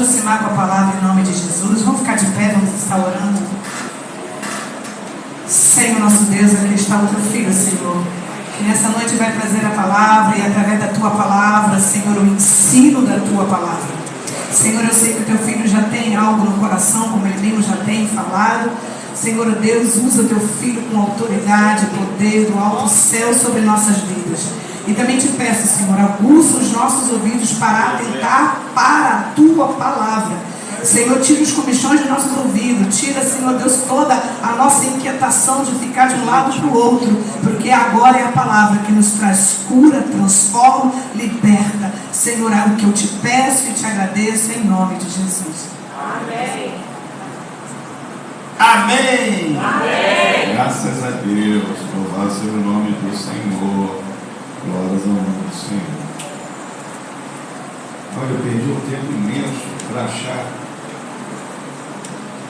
aproximar com a palavra em nome de Jesus. Vamos ficar de pé, vamos estar orando. Senhor nosso Deus, aqui está o teu filho, Senhor, que nessa noite vai trazer a palavra e através da tua palavra, Senhor, o ensino da tua palavra. Senhor, eu sei que o teu filho já tem algo no coração, como ele mesmo já tem falado. Senhor Deus, usa teu filho com autoridade, poder do alto céu sobre nossas vidas. E também te peço, Senhor, aguça os nossos ouvidos para atentar para a tua palavra. Senhor, tira os comichões de nossos ouvidos. Tira, Senhor Deus, toda a nossa inquietação de ficar de um lado para o outro. Porque agora é a palavra que nos traz cura, transforma, liberta. Senhor, é o que eu te peço e te agradeço em nome de Jesus. Amém. Amém. Amém. Graças a Deus. Louvado seja o nome do Senhor. Glórias ao nome do Senhor. Olha, eu perdi um tempo imenso para achar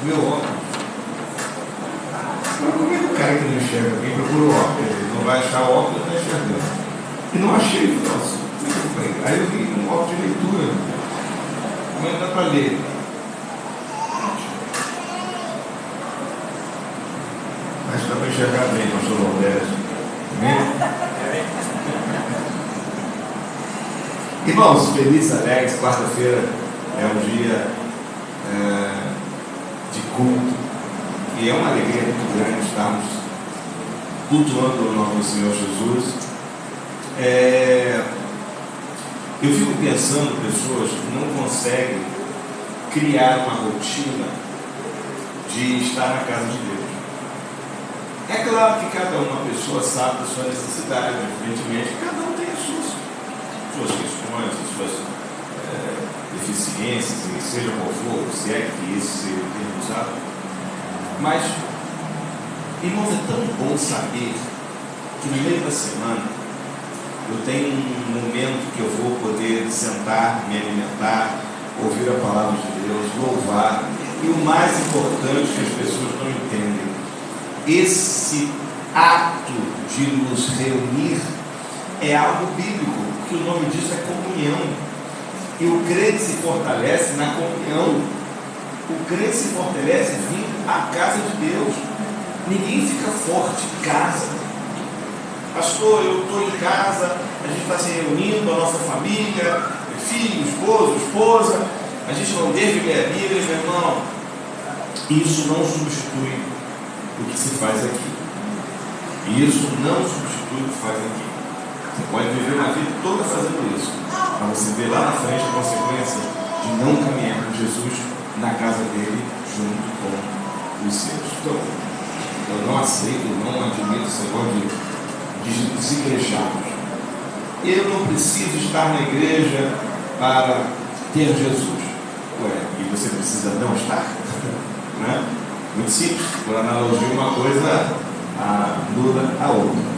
meu óculos. Mas como é que o cara que não enxerga alguém procura o óculos? Ele não vai achar o óculos, não está enxergando. E não achei, nossa. Aí eu vi um óculos de leitura. Mas dá para ler. Acho que dá para enxergar bem, pastor Valdez. Amém? Irmãos, felizes, alegres, quarta-feira é um dia de culto e é uma alegria muito grande estarmos cultuando o nome do Senhor Jesus. Eu fico pensando, pessoas que não conseguem criar uma rotina de estar na casa de Deus. É claro que cada uma pessoa sabe da sua necessidade, evidentemente, cada um tem as suas questões, as suas deficiências, seja qual for, se é que esse seja o termo usado. Mas, irmãos, é tão bom saber que no meio da semana eu tenho um momento que eu vou poder sentar, me alimentar, ouvir a palavra de Deus, louvar. E o mais importante que as pessoas não entendem, esse ato de nos reunir é algo bíblico, que o nome disso é comunhão. E o crente se fortalece na comunhão. O crente se fortalece vindo à casa de Deus. Ninguém fica forte em casa. Pastor, eu estou em casa, a gente está se reunindo, a nossa família, filho, esposo, esposa, a gente não deixa de ler a Bíblia, meu irmão. Isso não substitui o que se faz aqui. Isso não substitui o que faz aqui. Você pode viver uma vida toda fazendo isso, para você ver lá na frente a consequência de não caminhar com Jesus na casa dele, junto com os seus. Então, eu não aceito, não admito esse negócio de desigrejarmos. Eu não preciso estar na igreja para ter Jesus. Ué, e você precisa não estar? Né? Muito simples, por analogia, uma coisa anula a outra.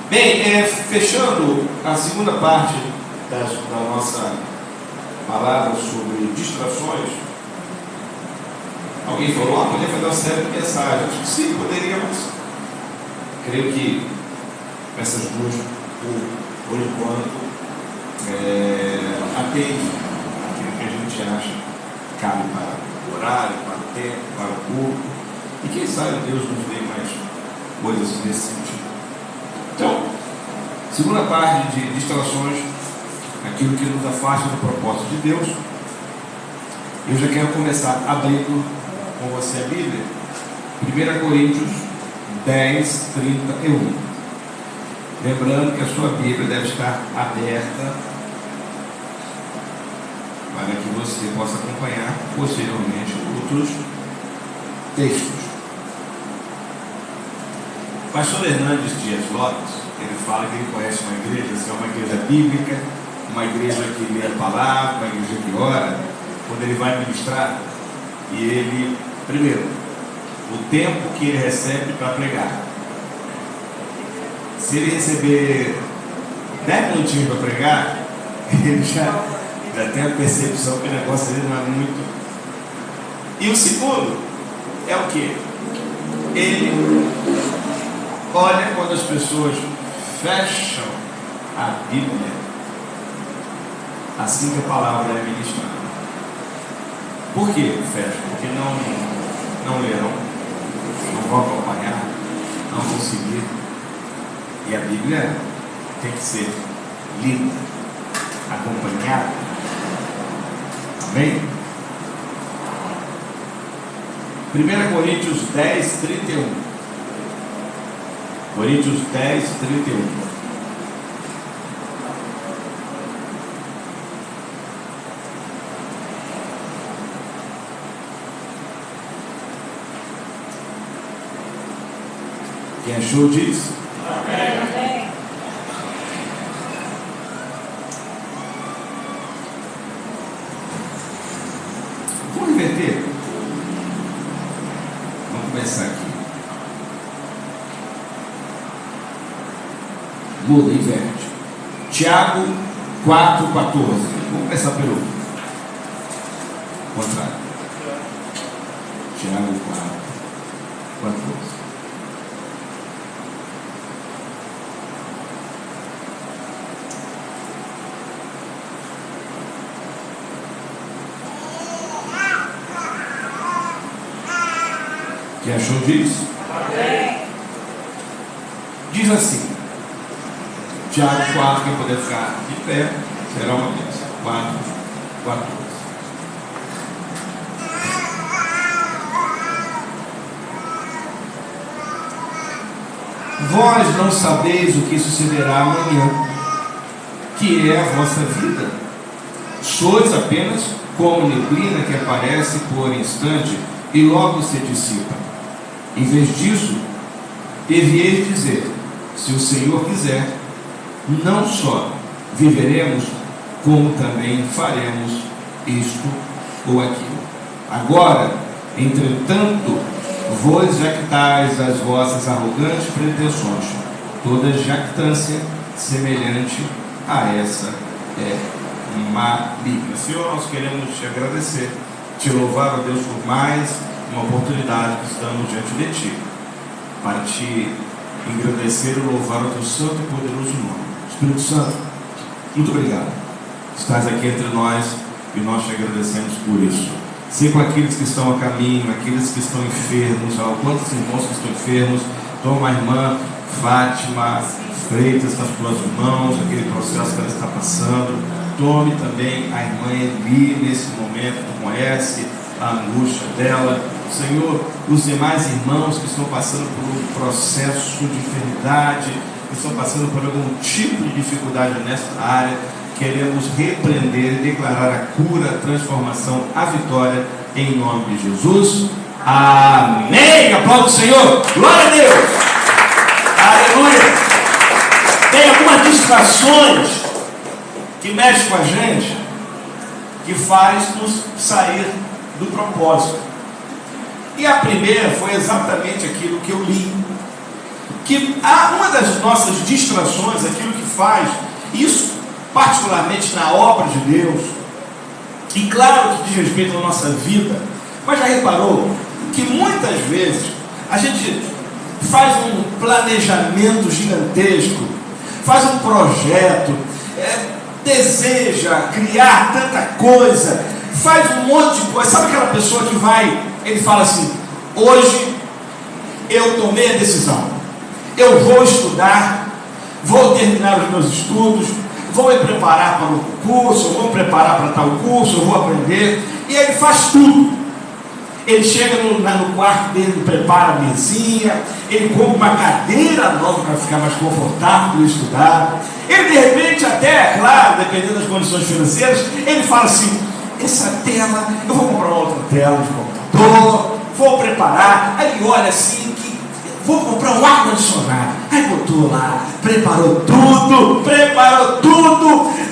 Bem, fechando a segunda parte da nossa palavra sobre distrações, alguém falou, poderia fazer uma série de mensagens. Sim, poderíamos. Creio que essas duas, por enquanto, atende aquilo que a gente acha cabe para o horário, para o tempo, para o culto. E quem sabe Deus nos dê mais coisas nesse sentido. Então, segunda parte de distrações, aquilo que nos afasta do propósito de Deus. Eu já quero começar abrindo com você a Bíblia. 1 Coríntios 10, 31. Lembrando que a sua Bíblia deve estar aberta para que você possa acompanhar posteriormente outros textos. Pastor Hernandes Dias Lopes, ele fala que ele conhece uma igreja, se é uma igreja bíblica, uma igreja que lê a palavra, uma igreja que ora, quando ele vai ministrar, e ele, primeiro, o tempo que ele recebe para pregar. Se ele receber 10 minutinhos para pregar, ele já tem a percepção que o negócio dele não é muito. E o segundo é o quê? Ele olha quando as pessoas fecham a Bíblia, assim que a palavra é ministrada. Por que fecha? Porque não lerão, não vão acompanhar, não vão seguir. E a Bíblia tem que ser lida, acompanhada. Amém? 1 Coríntios 10, 31. Coríntios 10, 31. Quem achou diz? Amém. Vamos inverter? Vamos começar aqui. Muda, inverte. Tiago 4, 14. Vamos começar pelo contrário. Tiago 4, 14. Quem achou disso? Amém. Diz assim, Tiago 4, quem puder ficar de pé, será uma bênção. 4, 14. Vós não sabeis o que sucederá amanhã, que é a vossa vida. Sois apenas como neblina que aparece por instante e logo se dissipa. Em vez disso, devieis dizer: se o Senhor quiser, não só viveremos, como também faremos isto ou aquilo. Agora, entretanto, vós jactais as vossas arrogantes pretensões. Toda jactância semelhante a essa é maligna. Senhor, nós queremos te agradecer, te louvar, ó Deus, por mais uma oportunidade que estamos diante de Ti, para Te engrandecer e louvar o Teu santo e poderoso nome. Espírito Santo, muito obrigado. Estás aqui entre nós e nós te agradecemos por isso. Sei com aqueles que estão a caminho, aqueles que estão enfermos, quantos irmãos que estão enfermos, toma a irmã Fátima Freitas nas tuas mãos, aquele processo que ela está passando. Tome também a irmã Eli nesse momento, tu conhece a angústia dela. Senhor, os demais irmãos que estão passando por um processo de enfermidade, que estão passando por algum tipo de dificuldade nessa área, queremos repreender e declarar a cura, a transformação, a vitória, em nome de Jesus. Amém! Aplauda o Senhor! Glória a Deus! Aleluia! Tem algumas distrações que mexem com a gente, que faz nos sair do propósito. E a primeira foi exatamente aquilo que eu li, que uma das nossas distrações, aquilo que faz isso, particularmente na obra de Deus, e claro que diz respeito à nossa vida, mas já reparou que muitas vezes a gente faz um planejamento gigantesco, faz um projeto, deseja criar tanta coisa, faz um monte de coisa. Sabe aquela pessoa que ele fala assim: hoje eu tomei a decisão, eu vou estudar, vou terminar os meus estudos, vou me preparar para o curso, vou me preparar para tal curso, eu vou aprender, e ele faz tudo. Ele chega no quarto dele, prepara a mesinha, ele compra uma cadeira nova para ficar mais confortável para estudar. Ele, de repente, até, claro, dependendo das condições financeiras, ele fala assim: essa tela, eu vou comprar uma outra tela de computador, vou preparar. Aí ele olha assim, vou comprar um ar-condicionado. Aí botou lá, preparou tudo.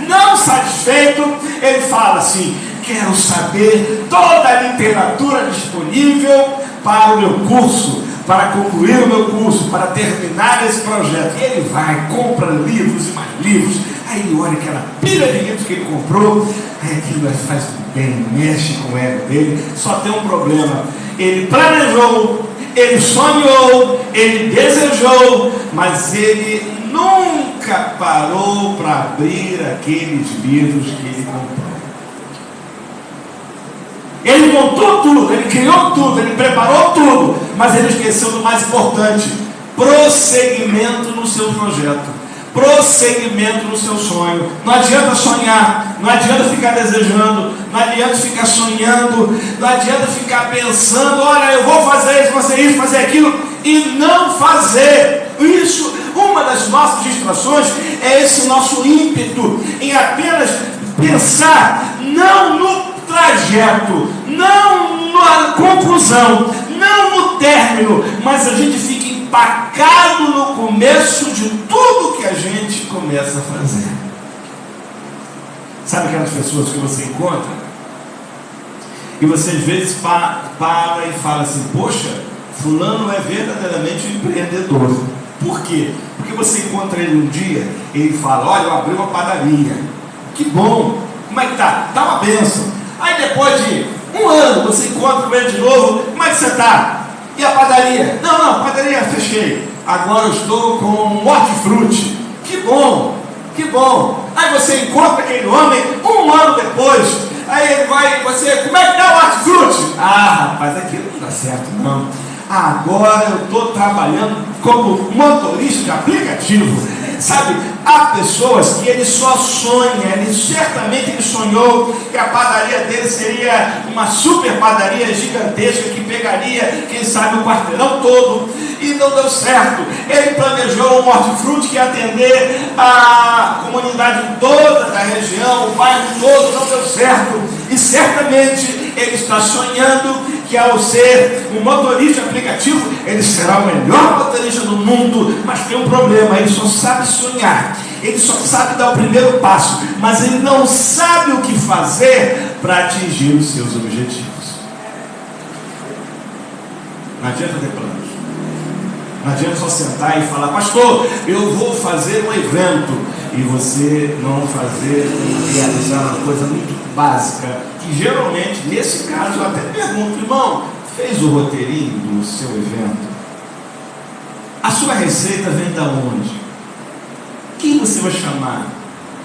Não satisfeito, ele fala assim: quero saber toda a literatura disponível para o meu curso, para concluir o meu curso, para terminar esse projeto. E ele vai, compra livros e mais livros. Aí ele olha aquela pilha de livros que ele comprou, aí aquilo faz bem, mexe com o ego dele. Só tem um problema: ele planejou, ele sonhou, ele desejou, mas ele nunca parou para abrir aqueles livros que ele comprou. Ele montou tudo, ele criou tudo, ele preparou tudo, mas ele esqueceu do mais importante: prosseguimento no seu projeto, prosseguimento no seu sonho. Não adianta sonhar, não adianta ficar desejando, não adianta ficar sonhando, não adianta ficar pensando: olha, eu vou fazer isso, fazer aquilo, e não fazer isso. Uma das nossas distrações é esse nosso ímpeto em apenas pensar, não no trajeto, não na conclusão, não no término, mas a gente fica empacado no começo de tudo que a gente começa a fazer. Sabe aquelas pessoas que você encontra e você às vezes para e fala assim: poxa, fulano é verdadeiramente um empreendedor. Por quê? Porque você encontra ele um dia e ele fala: olha, eu abri uma padaria. Que bom! Como é que tá? Tá uma bênção. Aí depois de um ano você encontra ele de novo: como é que você tá? E a padaria? Não, padaria fechei. Agora eu estou com um hortifruti. Que bom, que bom. Aí você encontra aquele homem um ano depois. Aí ele vai, você, como é que dá o hortifruti? Ah, rapaz, aquilo não dá certo não. Agora eu estou trabalhando como motorista de aplicativo. Sabe, há pessoas que ele só sonha, certamente ele sonhou que a padaria dele seria uma super padaria gigantesca que pegaria, quem sabe, o quarteirão todo, e não deu certo. Ele planejou um hortifruti que ia atender a comunidade toda da região, o bairro todo, não deu certo, e certamente ele está sonhando que ao ser um motorista de aplicativo, ele será o melhor motorista do mundo, mas tem um problema: ele só sabe sonhar, ele só sabe dar o primeiro passo, mas ele não sabe o que fazer para atingir os seus objetivos. Não adianta ter planos, não adianta só sentar e falar: pastor, eu vou fazer um evento, e você não fazer e realizar uma coisa muito básica, que geralmente, nesse caso, eu até pergunto: irmão, fez o roteirinho do seu evento? A sua receita vem da onde? Quem você vai chamar?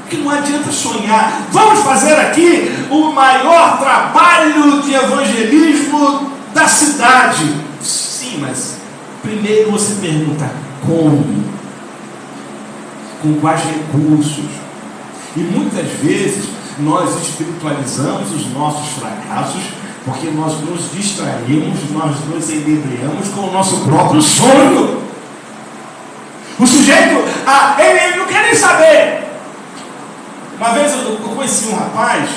Porque não adianta sonhar: vamos fazer aqui o maior trabalho de evangelismo da cidade. Sim, mas primeiro você pergunta: como? Com quais recursos? E muitas vezes nós espiritualizamos os nossos fracassos porque nós nos distraímos, nós nos inebriamos com o nosso próprio sonho. O sujeito, ele não quer nem saber. Uma vez eu conheci um rapaz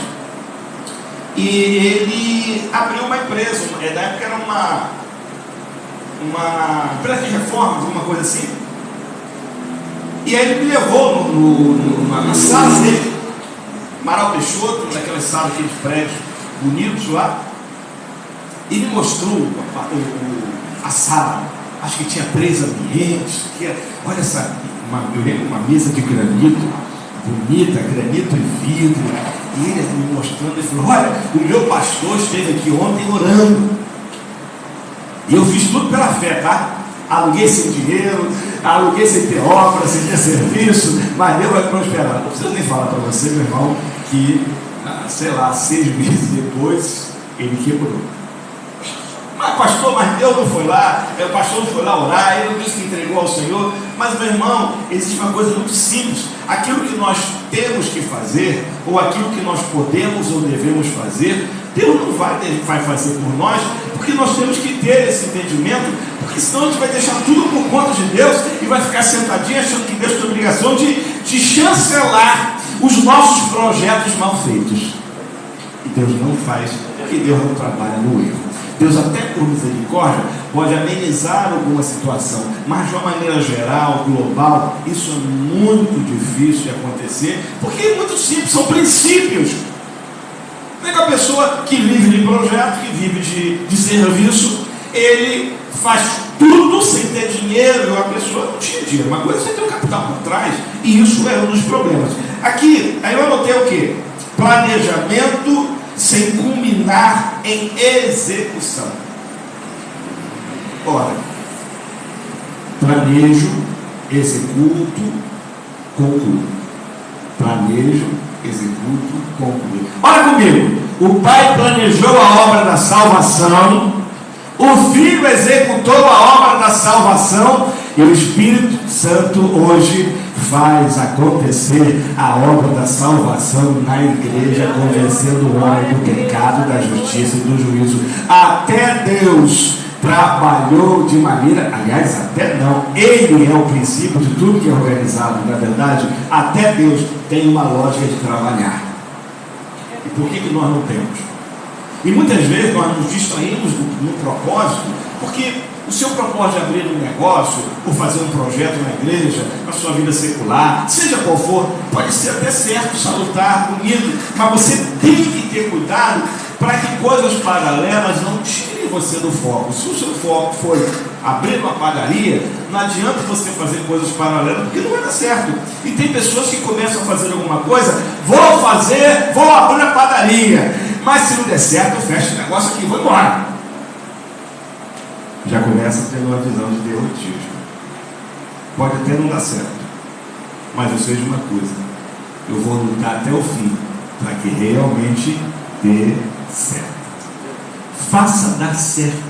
e ele abriu uma empresa, na época era uma empresa de reforma, alguma coisa assim. E aí ele me levou na sala dele, Amaral Peixoto, naquela sala aqui de prédios bonitos lá, e me mostrou a sala. Acho que tinha 3 ambientes. Olha eu lembro uma mesa de granito, bonita, granito e vidro. E ele me mostrando e falou: olha, o meu pastor esteve aqui ontem orando. E eu fiz tudo pela fé, tá? Aluguei sem dinheiro, aluguei sem ter obra, sem ter serviço, mas Deus vai prosperar. Não preciso nem falar para você, meu irmão, que, 6 meses depois, ele quebrou. Mas pastor, Deus não foi lá, o pastor não foi lá orar, ele não disse que entregou ao Senhor. Mas, meu irmão, existe uma coisa muito simples: aquilo que nós temos que fazer, ou aquilo que nós podemos ou devemos fazer, Deus não vai fazer por nós, porque nós temos que ter esse entendimento, porque senão a gente vai deixar tudo por conta de Deus e vai ficar sentadinho achando que Deus tem a obrigação de chancelar os nossos projetos mal feitos. E Deus não faz, porque Deus não trabalha no erro. Deus, até por misericórdia, pode amenizar alguma situação, mas de uma maneira geral, global, isso é muito difícil de acontecer, porque é muito simples, são princípios. Não é que a pessoa que vive de projeto, que vive de serviço, ele faz tudo sem ter dinheiro, e a pessoa não tinha dinheiro. Uma coisa é você ter um capital por trás, e isso é um dos problemas. Aqui, aí eu anotei o quê? Planejamento sem culminar em execução. Ora, planejo, executo, concluo. Planejo, executo, concluo. Olha comigo, o Pai planejou a obra da salvação, o Filho executou a obra da salvação e o Espírito Santo hoje faz acontecer a obra da salvação na igreja, convencendo o homem do pecado, da justiça e do juízo. Até Deus trabalhou de maneira, aliás, até não, Ele é o princípio de tudo que é organizado, na verdade, até Deus tem uma lógica de trabalhar. E por que nós não temos? E muitas vezes nós nos distraímos no propósito, porque o seu propósito de abrir um negócio, ou fazer um projeto na igreja, na sua vida secular, seja qual for, pode ser até certo, salutar, bonito, mas você tem que ter cuidado para que coisas paralelas não tirem você do foco. Se o seu foco for abrir uma padaria, não adianta você fazer coisas paralelas, porque não vai dar certo. E tem pessoas que começam a fazer alguma coisa, vou abrir a padaria, mas se não der certo, eu fecho o negócio aqui e vou embora. Já começa tendo uma visão de derrotismo. Pode até não dar certo, mas eu sei de uma coisa: eu vou lutar até o fim para que realmente dê certo. Faça dar certo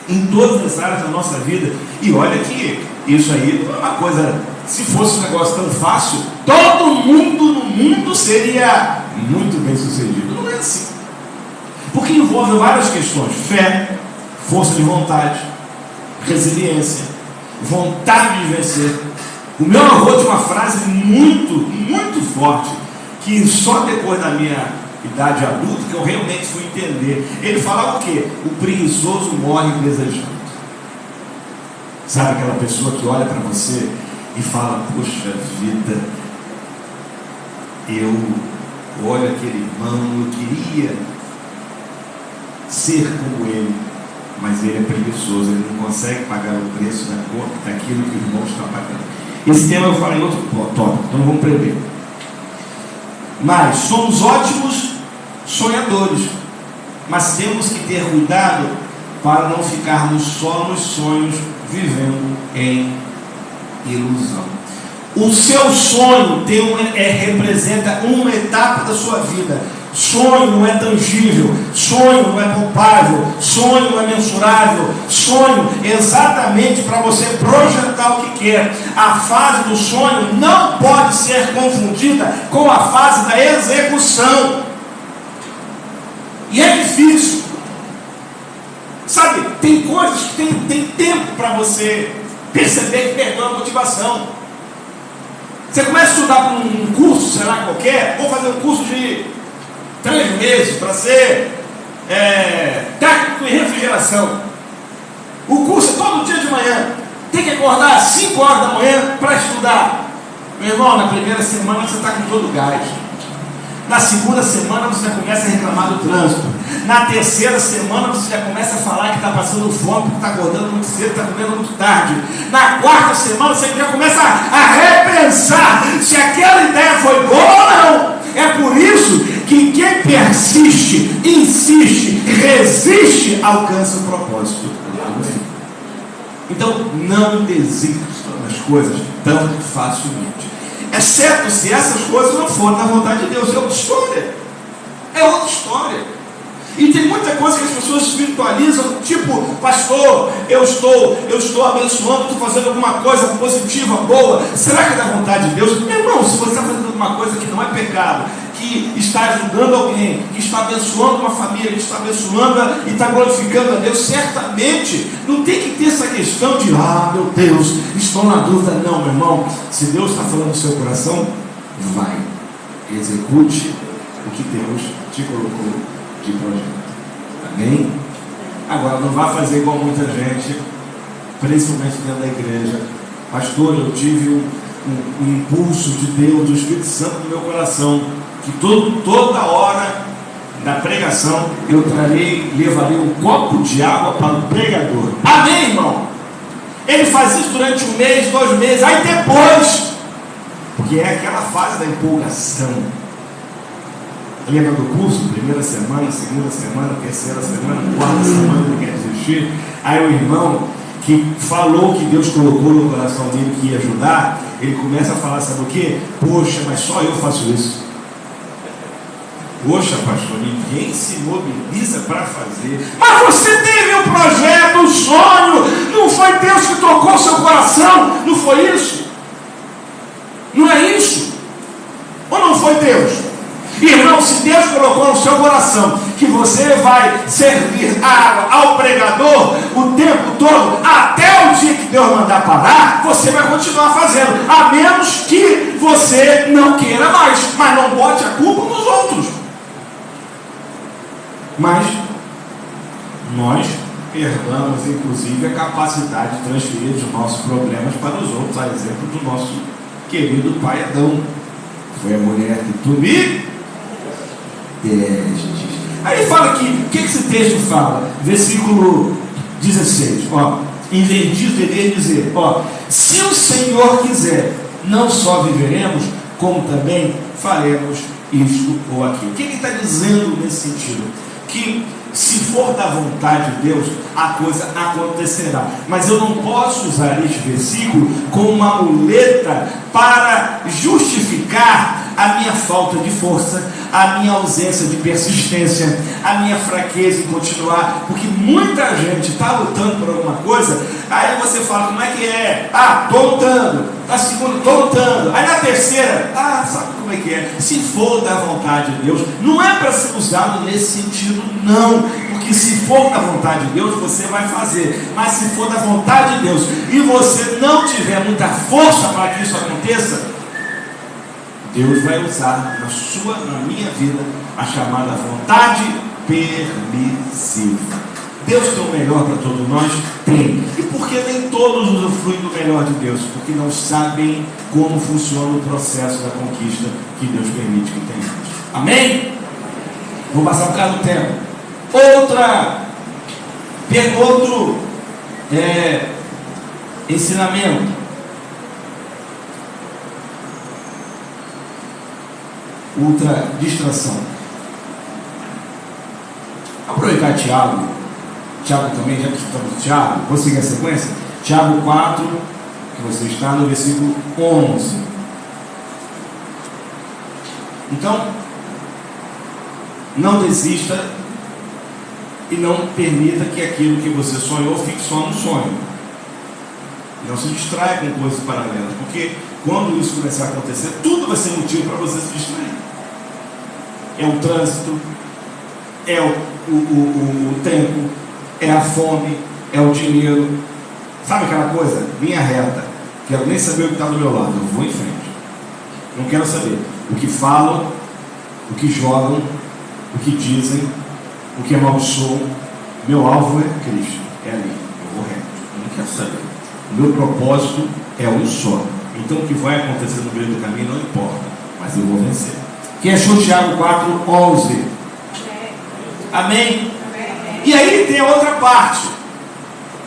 em todas as áreas da nossa vida. E olha que isso aí não é uma coisa, se fosse um negócio tão fácil, todo mundo no mundo seria muito bem sucedido. Não é assim, porque envolve várias questões: fé, força de vontade, resiliência, vontade de vencer. O meu avô tinha uma frase muito forte, que só depois da minha idade adulta que eu realmente fui entender. Ele falava o quê? O preguiçoso morre desejando. Sabe aquela pessoa que olha para você e fala: poxa vida, eu olho aquele irmão, eu queria ser como ele, mas ele é preguiçoso, ele não consegue pagar o preço da conta daquilo que o irmão está pagando. Esse tema eu falei em outro tópico, então não vamos perder. Mas somos ótimos sonhadores, mas temos que ter cuidado para não ficarmos só nos sonhos, vivendo em ilusão. O seu sonho representa uma etapa da sua vida. Sonho não é tangível, sonho não é palpável, sonho não é mensurável. Sonho é exatamente para você projetar o que quer. A fase do sonho não pode ser confundida com a fase da execução. E é difícil. Sabe, tem coisas que tem tempo para você perceber que perdeu a motivação. Você começa a estudar para um curso, sei lá, qualquer, ou fazer um curso de 3 meses para ser técnico em refrigeração. O curso é todo dia de manhã. Tem que acordar às 5 horas da manhã para estudar. Meu irmão, na primeira semana você está com todo o gás. Na segunda semana você já começa a reclamar do trânsito. Na terceira semana você já começa a falar que está passando fome, porque está acordando muito cedo, está comendo muito tarde. Na quarta semana você já começa a repensar se aquela ideia foi boa ou não. É por isso que quem persiste, insiste, resiste, alcança o propósito. Então não desista das coisas tão facilmente. Exceto se essas coisas não forem na vontade de Deus. É outra história. É outra história. E tem muita coisa que as pessoas espiritualizam, tipo: pastor, eu estou abençoando, estou fazendo alguma coisa positiva, boa. Será que é da vontade de Deus? Meu irmão, se você está fazendo alguma coisa que não é pecado, que está ajudando alguém, que está abençoando uma família, que está abençoando e está glorificando a Deus, certamente não tem que ter essa questão de: ah, meu Deus, estou na dúvida. Não, meu irmão, se Deus está falando no seu coração, vai, execute o que Deus te colocou de projeto. Amém? Agora, não vá fazer igual muita gente, principalmente dentro da igreja: pastor, eu tive um impulso de Deus, do Espírito Santo no meu coração, que toda hora da pregação eu levarei um copo de água para o pregador. Amém, irmão? Ele faz isso durante 1 mês, 2 meses, aí depois, porque é aquela fase da empolgação. Lembra do curso? Primeira semana, segunda semana, terceira semana, quarta semana, ele quer desistir. Aí o irmão que falou que Deus colocou no coração dele que ia ajudar, ele começa a falar: sabe o quê? Poxa, mas só eu faço isso. Poxa, pastor, ninguém se mobiliza para fazer. Mas você teve um projeto, um sonho. Não foi Deus que tocou o seu coração? Não foi isso? Não é isso? Ou não foi Deus? Irmão, se Deus colocou no seu coração que você vai servir água ao pregador o tempo todo, até o dia que Deus mandar parar, você vai continuar fazendo, a menos que você não queira mais. Mas não bote a culpa nos outros. Mas nós herdamos inclusive a capacidade de transferir os nossos problemas para os outros, a exemplo do nosso querido pai Adão. Foi a mulher que tu me deste. Aí ele fala aqui, o que esse texto fala? Versículo 16, em vez disso deveria dizer, se o Senhor quiser, não só viveremos, como também faremos isto ou aquilo. O que ele está dizendo nesse sentido? Que se for da vontade de Deus, a coisa acontecerá. Mas eu não posso usar este versículo como uma muleta para justificar a minha falta de força, a minha ausência de persistência, a minha fraqueza em continuar, porque muita gente está lutando por alguma coisa, aí você fala, como é que é? Estou lutando. Na segunda, estou lutando. Aí na terceira, sabe como é que é? Se for da vontade de Deus, não é para ser usado nesse sentido, não, porque se for da vontade de Deus, você vai fazer, mas se for da vontade de Deus, e você não tiver muita força para que isso aconteça, Deus vai usar na minha vida, a chamada vontade permissiva. Deus tem o melhor para todos nós? Tem. E por que nem todos usufruem do melhor de Deus? Porque não sabem como funciona o processo da conquista que Deus permite que tenhamos. Amém? Vou passar um bocado do tempo. Outro ensinamento. Outra distração. Aproveitar Tiago também, já que estamos no Tiago, vou seguir a sequência. Tiago 4, que você está no versículo 11. Então, não desista e não permita que aquilo que você sonhou fique só no sonho. Não se distraia com coisas paralelas, porque quando isso começar a acontecer, tudo vai ser motivo para você se distrair. É o trânsito, é o tempo, é a fome, é o dinheiro. Sabe aquela coisa? Linha reta. Quero nem saber o que está do meu lado, eu vou em frente. Não quero saber o que falam, o que jogam, o que dizem, o que amaldiçoam. Meu alvo é Cristo, é ali, eu vou reto. Eu não quero saber. O meu propósito é um só. Então o que vai acontecer no meio do caminho não importa, mas eu vou vencer. Quem achou Tiago 4, 11? Amém? E aí tem a outra parte.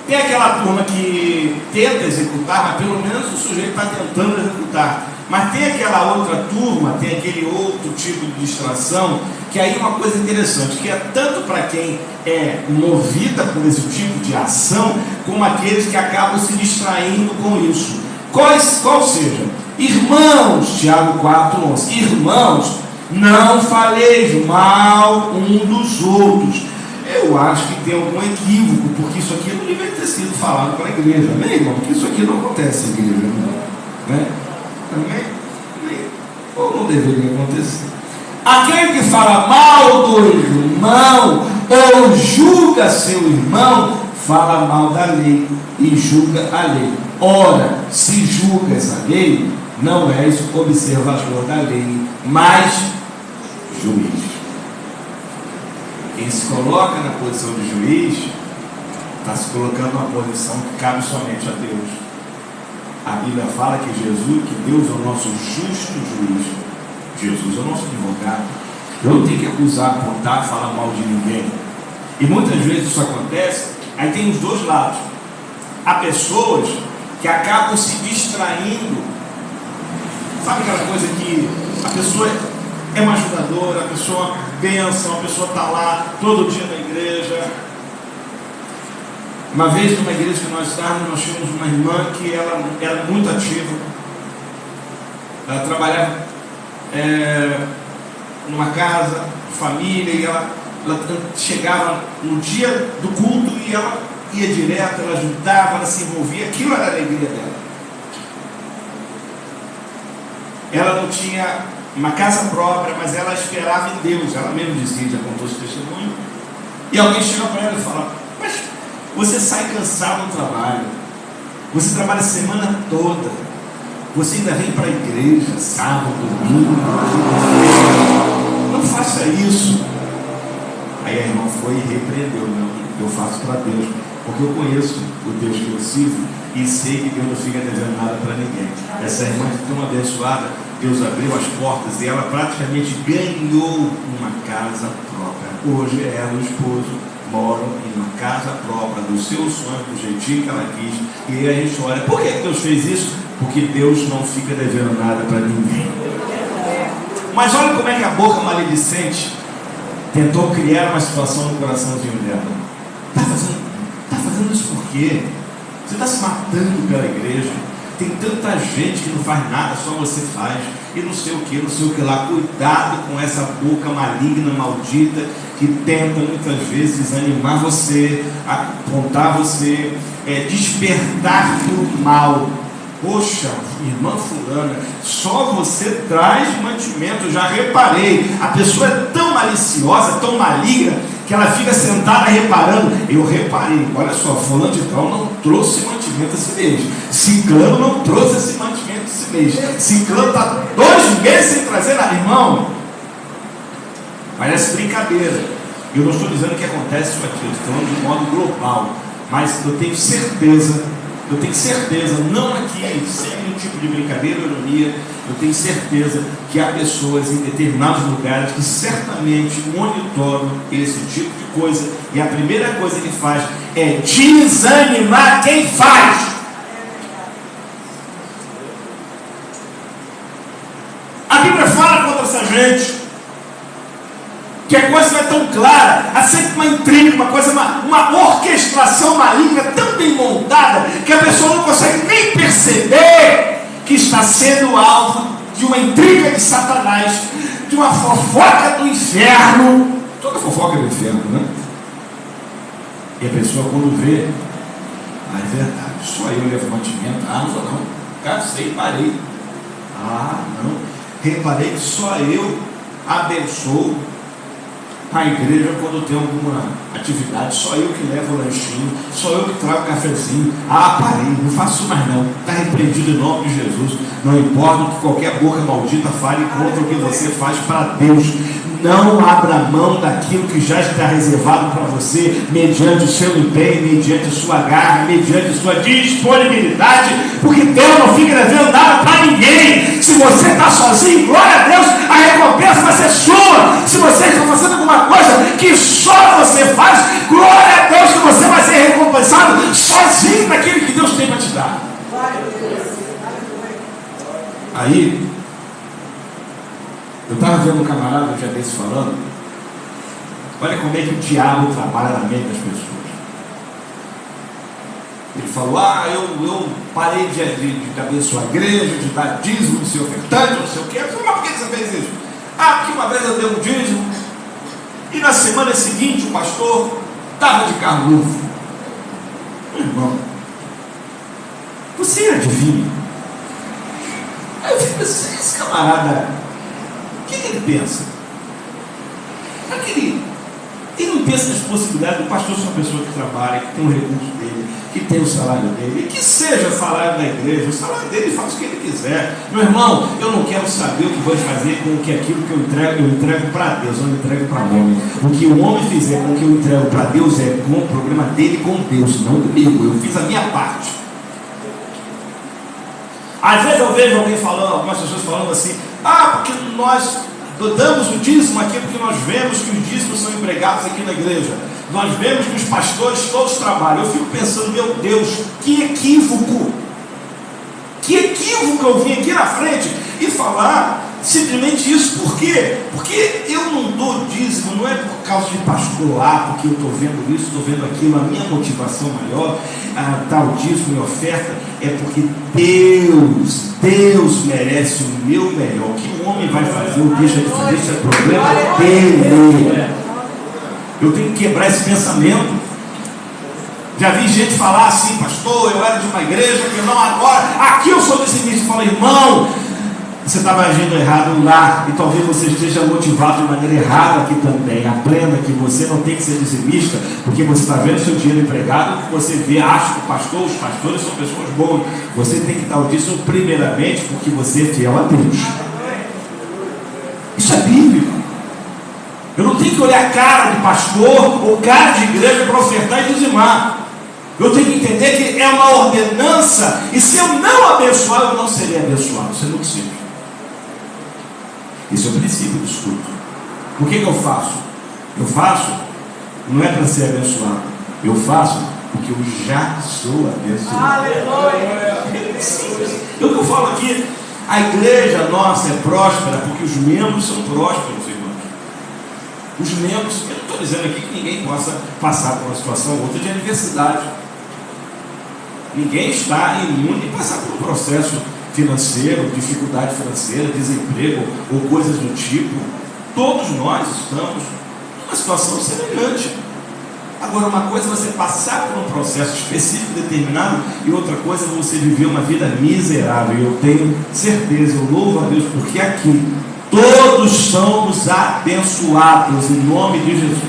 Tem aquela turma que tenta executar, mas pelo menos o sujeito está tentando executar. Mas tem aquela outra turma, tem aquele outro tipo de distração, que aí é uma coisa interessante, que é tanto para quem é movida por esse tipo de ação, como aqueles que acabam se distraindo com isso. Qual seja? Irmãos, Tiago 4, 11. Irmãos, não faleis mal um dos outros. Eu acho que tem algum equívoco, porque isso aqui não deveria ter sido falado para a igreja, né, irmão? Porque isso aqui não acontece na igreja, né? Amém? Ou não deveria acontecer? Aquele que fala mal do irmão ou julga seu irmão, fala mal da lei e julga a lei. Ora, se julgas a lei, não és observador da lei, mas juiz. Quem se coloca na posição de juiz está se colocando numa posição que cabe somente a Deus. A Bíblia fala que Deus é o nosso justo juiz. Jesus é o nosso advogado. Eu não tenho que acusar, apontar, falar mal de ninguém. E muitas vezes isso acontece, aí tem os dois lados. Há pessoas que acabam se distraindo. Sabe aquela coisa que a pessoa é uma ajudadora, a pessoa pensa, a pessoa está lá todo dia na igreja. Uma vez numa igreja que nós estávamos, nós tínhamos uma irmã que ela era muito ativa. Ela trabalhava numa casa, família, e ela chegava no dia do culto e ela ia direto, ela ajudava, ela se envolvia, aquilo era a alegria dela. Ela não tinha uma casa própria, mas ela esperava em Deus. Ela mesmo dizia, já contou esse testemunho. E alguém chega para ela e fala: mas você sai cansado do trabalho, você trabalha a semana toda, você ainda vem para a igreja sábado, domingo, não faça isso. Aí a irmã foi e repreendeu: não, eu faço para Deus, porque eu conheço o Deus que eu sirvo e sei que Deus não fica devendo nada para ninguém. Essa irmã tão abençoada, Deus abriu as portas e ela praticamente ganhou uma casa própria. Hoje ela e o esposo moram em uma casa própria, dos seus sonhos, do jeitinho que ela quis. E aí a gente olha: por que Deus fez isso? Porque Deus não fica devendo nada para ninguém. Mas olha como é que a boca maledicente tentou criar uma situação no coraçãozinho dela. Está fazendo isso por quê? Você está se matando pela igreja. Tem tanta gente que não faz nada, só você faz. E não sei o que, não sei o que lá. Cuidado com essa boca maligna, maldita, que tenta muitas vezes desanimar você, apontar você, despertar do mal. Poxa, irmã fulana, só você traz mantimento. Eu já reparei, a pessoa é tão maliciosa, tão maligna, que ela fica sentada reparando. Eu reparei, olha só, fulano de tal não trouxe mantimento esse mês, ciclano não trouxe esse mantimento esse mês, ciclano está 2 meses sem trazer nada. Irmão, parece brincadeira. Eu não estou dizendo que acontece isso aqui, eu estou falando de modo global, mas eu tenho certeza, não aqui, sem nenhum tipo de brincadeira ou ironia, eu tenho certeza que há pessoas em determinados lugares que certamente monitoram esse tipo de coisa, e a primeira coisa que faz é desanimar quem faz. A Bíblia fala contra essa gente, que a coisa não é tão clara, há sempre uma intriga, uma orquestração maligna tão bem montada, que a pessoa não consegue nem perceber que está sendo alvo de uma intriga de Satanás, de uma fofoca do inferno. Toda fofoca é do inferno, né? E a pessoa, quando vê, é verdade, só eu levo mantimento. Não vou não, cansei, parei. Não, reparei que só eu abençoo a igreja quando tem alguma atividade, só eu que levo o lanchinho, só eu que trago o cafezinho. Parei, não faço mais não, está repreendido em nome de Jesus. Não importa o que qualquer boca maldita fale contra o que você faz para Deus. Não abra mão daquilo que já está reservado para você, mediante o seu empenho, mediante a sua garra, mediante a sua disponibilidade, porque Deus não fica devendo nada para ninguém. Se você está sozinho, glória a Deus, a recompensa vai ser sua. Se você está fazendo alguma coisa que só você faz, glória a Deus que você vai ser recompensado sozinho daquilo que Deus tem para te dar. Aí, eu estava vendo um camarada um dia desse falando, olha como é que o diabo trabalha na mente das pessoas. Ele falou: eu parei de abençoar a igreja, de dar dízimo, de ser ofertante, não sei o que. Eu falei: mas por que você fez isso? Porque uma vez eu dei um dízimo, e na semana seguinte o pastor estava de carro novo. Meu irmão, você adivinha? Aí eu fico assim: esse camarada, o que ele pensa? Ele não pensa nas possibilidades do pastor ser uma pessoa que trabalha, que tem o recurso dele, que tem o salário dele, e que seja o salário da igreja, o salário dele faz o que ele quiser. Meu irmão, eu não quero saber o que vou fazer com aquilo que eu entrego para Deus, eu não entrego para homem. O que o homem fizer com o que eu entrego para Deus é com o problema dele com Deus, não comigo. Eu fiz a minha parte. Às vezes eu vejo alguém falando, algumas pessoas falando assim: porque nós damos o dízimo aqui porque nós vemos que os dízimos são empregados aqui na igreja, nós vemos que os pastores todos trabalham. Eu fico pensando: meu Deus, que equívoco eu vim aqui na frente e falar Simplesmente isso. Por quê? Porque eu não dou dízimo, não é por causa de pastor lá, porque eu estou vendo isso, estou vendo aquilo. A minha motivação maior a dar o dízimo e oferta é porque Deus merece o meu melhor. O que o homem vai fazer ou deixa de fazer, isso é problema dele. Eu tenho que quebrar esse pensamento. Já vi gente falar assim: pastor, eu era de uma igreja que não, agora aqui eu sou dizimista. Eu falo: irmão, você estava agindo errado lá, e talvez você esteja motivado de maneira errada aqui também. Aprenda que você não tem que ser dizimista porque você está vendo seu dinheiro empregado, você acha que os pastores são pessoas boas. Você tem que dar o dízimo primeiramente porque você é fiel a Deus. Isso é bíblico. Eu não tenho que olhar a cara de pastor ou cara de igreja para ofertar e dizimar. Eu tenho que entender que é uma ordenança, e se eu não abençoar, eu não serei abençoado. Isso é muito simples. Esse é o princípio do estudo. Por que eu faço? Eu faço não é para ser abençoado. Eu faço porque eu já sou abençoado. Aleluia. É simples. É o que eu falo aqui. A igreja nossa é próspera porque os membros são prósperos, irmãos. Os membros, eu não estou dizendo aqui que ninguém possa passar por uma situação ou outra de adversidade. Ninguém está imune a passar por um processo financeiro, dificuldade financeira, desemprego ou coisas do tipo. Todos nós estamos numa situação semelhante. Agora, uma coisa é você passar por um processo específico, determinado, e outra coisa é você viver uma vida miserável. E eu tenho certeza, eu louvo a Deus, porque aqui todos somos abençoados em nome de Jesus.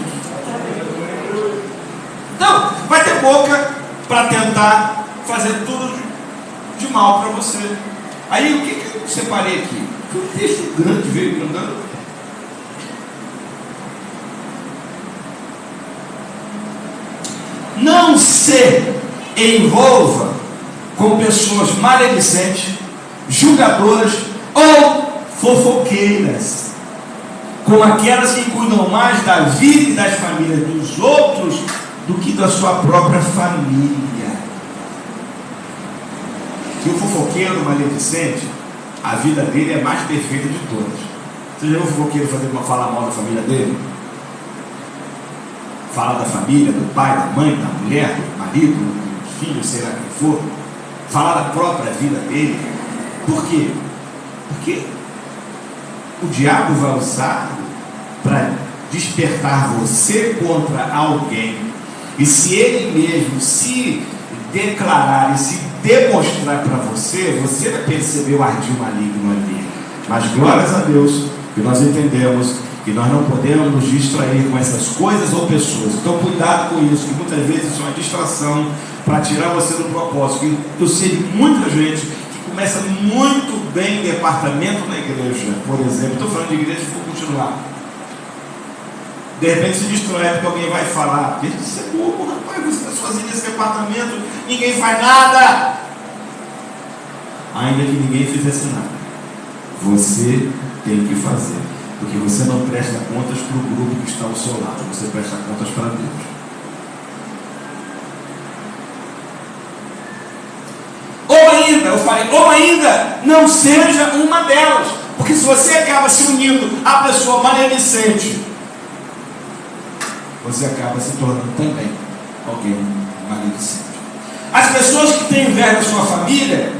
Então, vai ter boca para tentar fazer tudo de mal para você. Aí o que eu separei aqui? Um texto grande veio me andando. Não se envolva com pessoas maledicentes, julgadoras ou fofoqueiras, com aquelas que cuidam mais da vida e das famílias dos outros do que da sua própria família. Que o fofoqueiro maledicente, a vida dele é mais perfeita de todas. Você já viu o fofoqueiro falar mal da família dele? Falar da família, do pai, da mãe, da mulher, do marido, do filho, sei lá quem for. Falar da própria vida dele. Por quê? Porque o diabo vai usar para despertar você contra alguém. E se ele mesmo se declarar e se demonstrar para você, você vai perceber o ardil maligno ali. Mas glórias a Deus que nós entendemos que nós não podemos nos distrair com essas coisas ou pessoas. Então cuidado com isso, que muitas vezes isso é uma distração para tirar você do propósito. Eu sei de muita gente que começa muito bem em departamento na igreja, por exemplo. Estou falando de igreja, vou continuar. De repente se distrai porque alguém vai falar: deixa de ser bobo, rapaz, você está sozinho nesse departamento, ninguém faz nada. Ainda que ninguém fizesse nada, você tem que fazer, porque você não presta contas para o grupo que está ao seu lado, você presta contas para Deus. Ou ainda, não seja uma delas, porque se você acaba se unindo à pessoa maledicente, você acaba se tornando também alguém maledicente. As pessoas que têm inveja da sua família,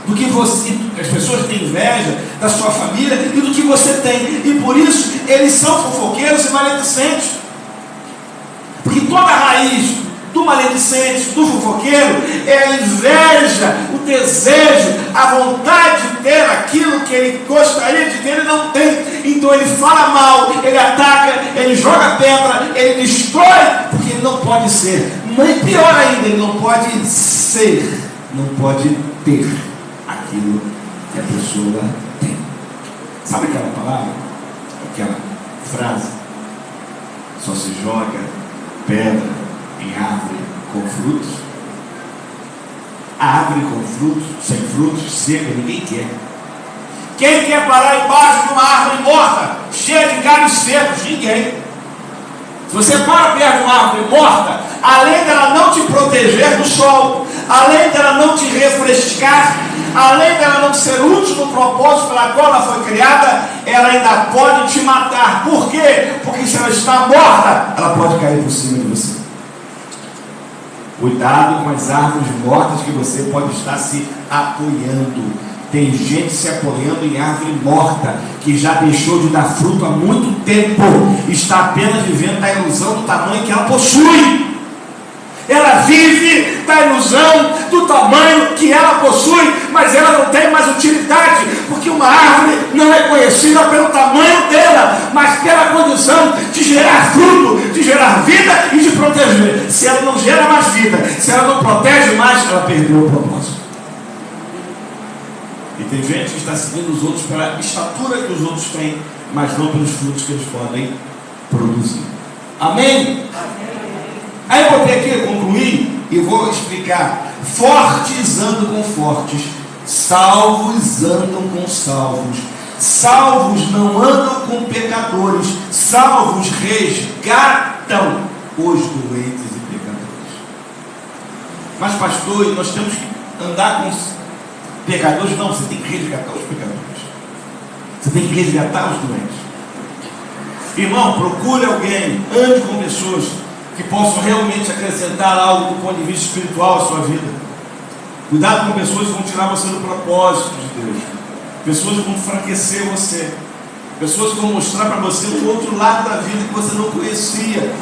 do que você, as pessoas têm inveja da sua família e do que você tem, e por isso eles são fofoqueiros e maledicentes. Porque toda a raiz do maledicente, do fofoqueiro, é a inveja, o desejo, a vontade de ter aquilo que ele gostaria de ter e não tem. Então ele fala mal, ele ataca, ele joga pedra, ele destrói, porque ele não pode ser. Mas pior ainda, ele não pode ser, não pode ter aquilo que a pessoa tem. Sabe aquela palavra? Aquela frase? Só se joga pedra em árvore com frutos. A árvore com frutos, sem frutos, seca, ninguém quer. Quem quer parar embaixo de uma árvore morta, cheia de galhos secos? Ninguém. Se você para perto de uma árvore morta, além dela não te proteger do sol, além dela não te refrescar, além dela não ser útil no propósito pela qual ela foi criada, ela ainda pode te matar. Por quê? Porque se ela está morta, ela pode cair por cima de você. Cuidado com as árvores mortas que você pode estar se apoiando. Tem gente se apoiando em árvore morta, que já deixou de dar fruto há muito tempo, está apenas vivendo da ilusão do tamanho que ela possui. Ela vive da ilusão do tamanho que ela possui, mas ela não tem mais utilidade, porque uma árvore não é conhecida pelo tamanho dela, mas pela condição de gerar fruto, de gerar vida e de proteger. Se ela não gera mais vida, se ela não protege mais, ela perdeu o propósito. E tem gente que está seguindo os outros pela estatura que os outros têm, mas não pelos frutos que eles podem produzir. Amém? Aí eu vou ter que concluir e vou explicar. Fortes andam com fortes, salvos andam com salvos. Salvos não andam com pecadores, salvos resgatam os doentes e pecadores. Mas pastor, nós temos que andar com pecadores? Não, você tem que resgatar os pecadores. Você tem que resgatar os doentes. Irmão, procure alguém, ande com pessoas que possam realmente acrescentar algo do ponto de vista espiritual à sua vida. Cuidado com pessoas que vão tirar você do propósito de Deus. Pessoas que vão enfraquecer você. Pessoas que vão mostrar para você um outro lado da vida que você não conhecia.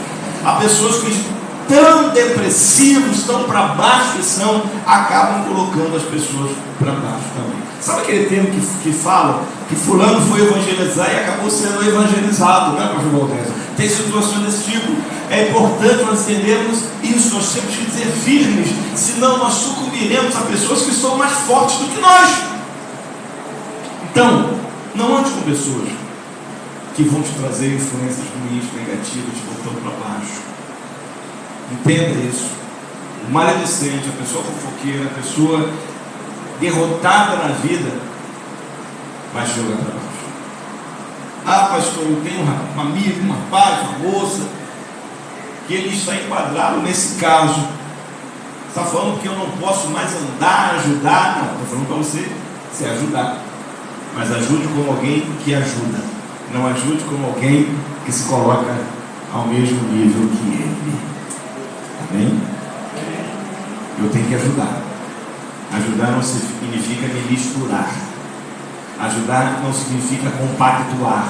Há pessoas que tão depressivos, tão para baixo que são, acabam colocando as pessoas para baixo também. Sabe aquele termo que fala que fulano foi evangelizar e acabou sendo evangelizado, né, pastor Valdez? Tem situações desse tipo. É importante nós entendermos isso, nós temos que ser firmes, senão nós sucumbiremos a pessoas que são mais fortes do que nós. Então, não ande com pessoas que vão te trazer influências ruins, negativas, te botando para baixo. Entenda isso. O maledicente, a pessoa fofoqueira, a pessoa derrotada na vida, vai te jogar para baixo. Ah, pastor, eu tenho um amigo, um rapaz, uma moça, que ele está enquadrado nesse caso. Está falando que eu não posso mais andar, ajudar. Não, estou falando para você se ajudar. Mas ajude como alguém que ajuda. Não ajude como alguém que se coloca ao mesmo nível que ele. Amém? Eu tenho que ajudar. Ajudar não significa me misturar. Ajudar não significa compactuar.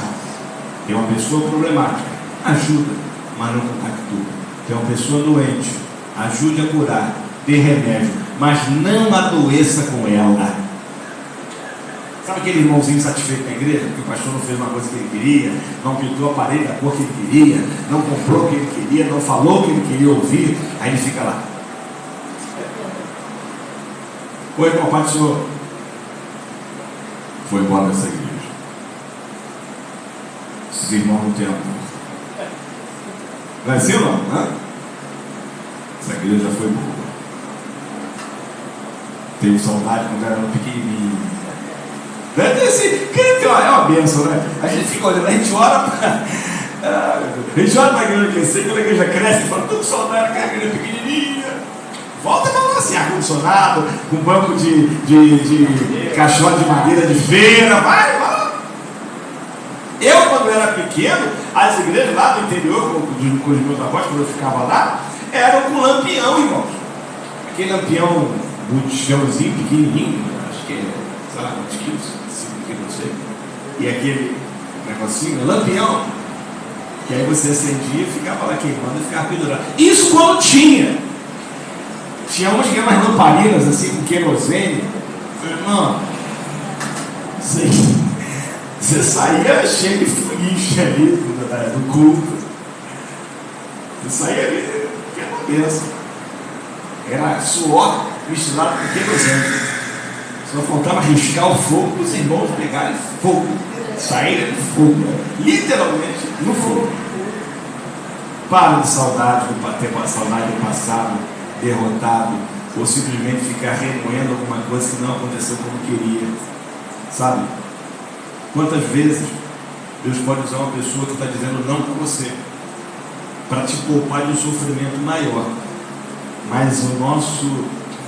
Tem uma pessoa problemática, ajuda, mas não compactua. Tem uma pessoa doente, ajude a curar, dê remédio, mas não adoeça com ela. Sabe aquele irmãozinho satisfeito na igreja, porque o pastor não fez uma coisa que ele queria, não pintou a parede da cor que ele queria, não comprou o que ele queria, não falou o que ele queria ouvir, aí ele fica lá. Oi, irmão, pai do senhor. Foi embora dessa igreja. Esses irmãos não têm amor. Vai ser ou não? Né? Essa igreja já foi boa. Tenho saudade quando era pequenininho. É uma bênção, né? A gente fica olhando, a gente ora para a igreja crescer, quando a igreja cresce, fala, estou com saudade daquela igreja pequenininha. Volta para lá assim, ar-condicionado, com banco de caixote de madeira de feira, vai. Eu, quando era pequeno, as igrejas lá do interior, com os meus avós, quando eu ficava lá, eram com lampião, irmãos. Aquele lampião botijãozinho, pequenininho, acho que é, sei lá, quantos quilos, 5 quilos, não sei. E aquele negocinho, lampião, que aí você acendia e ficava lá queimando e ficava pendurado. Isso quando tinha. Tinha umas que eram mais lamparinas, assim, com querosene. Irmão, você saía cheio de fuligem ali do culto. Você saía ali, que era uma benção. Era suor misturado com querosene. Só faltava riscar o fogo para os irmãos pegarem fogo. Saírem do fogo. Literalmente no fogo. Para de saudade do passado, derrotado, ou simplesmente ficar remoendo alguma coisa que não aconteceu como queria. Sabe? Quantas vezes Deus pode usar uma pessoa que está dizendo não com você para te poupar de um sofrimento maior, mas o nosso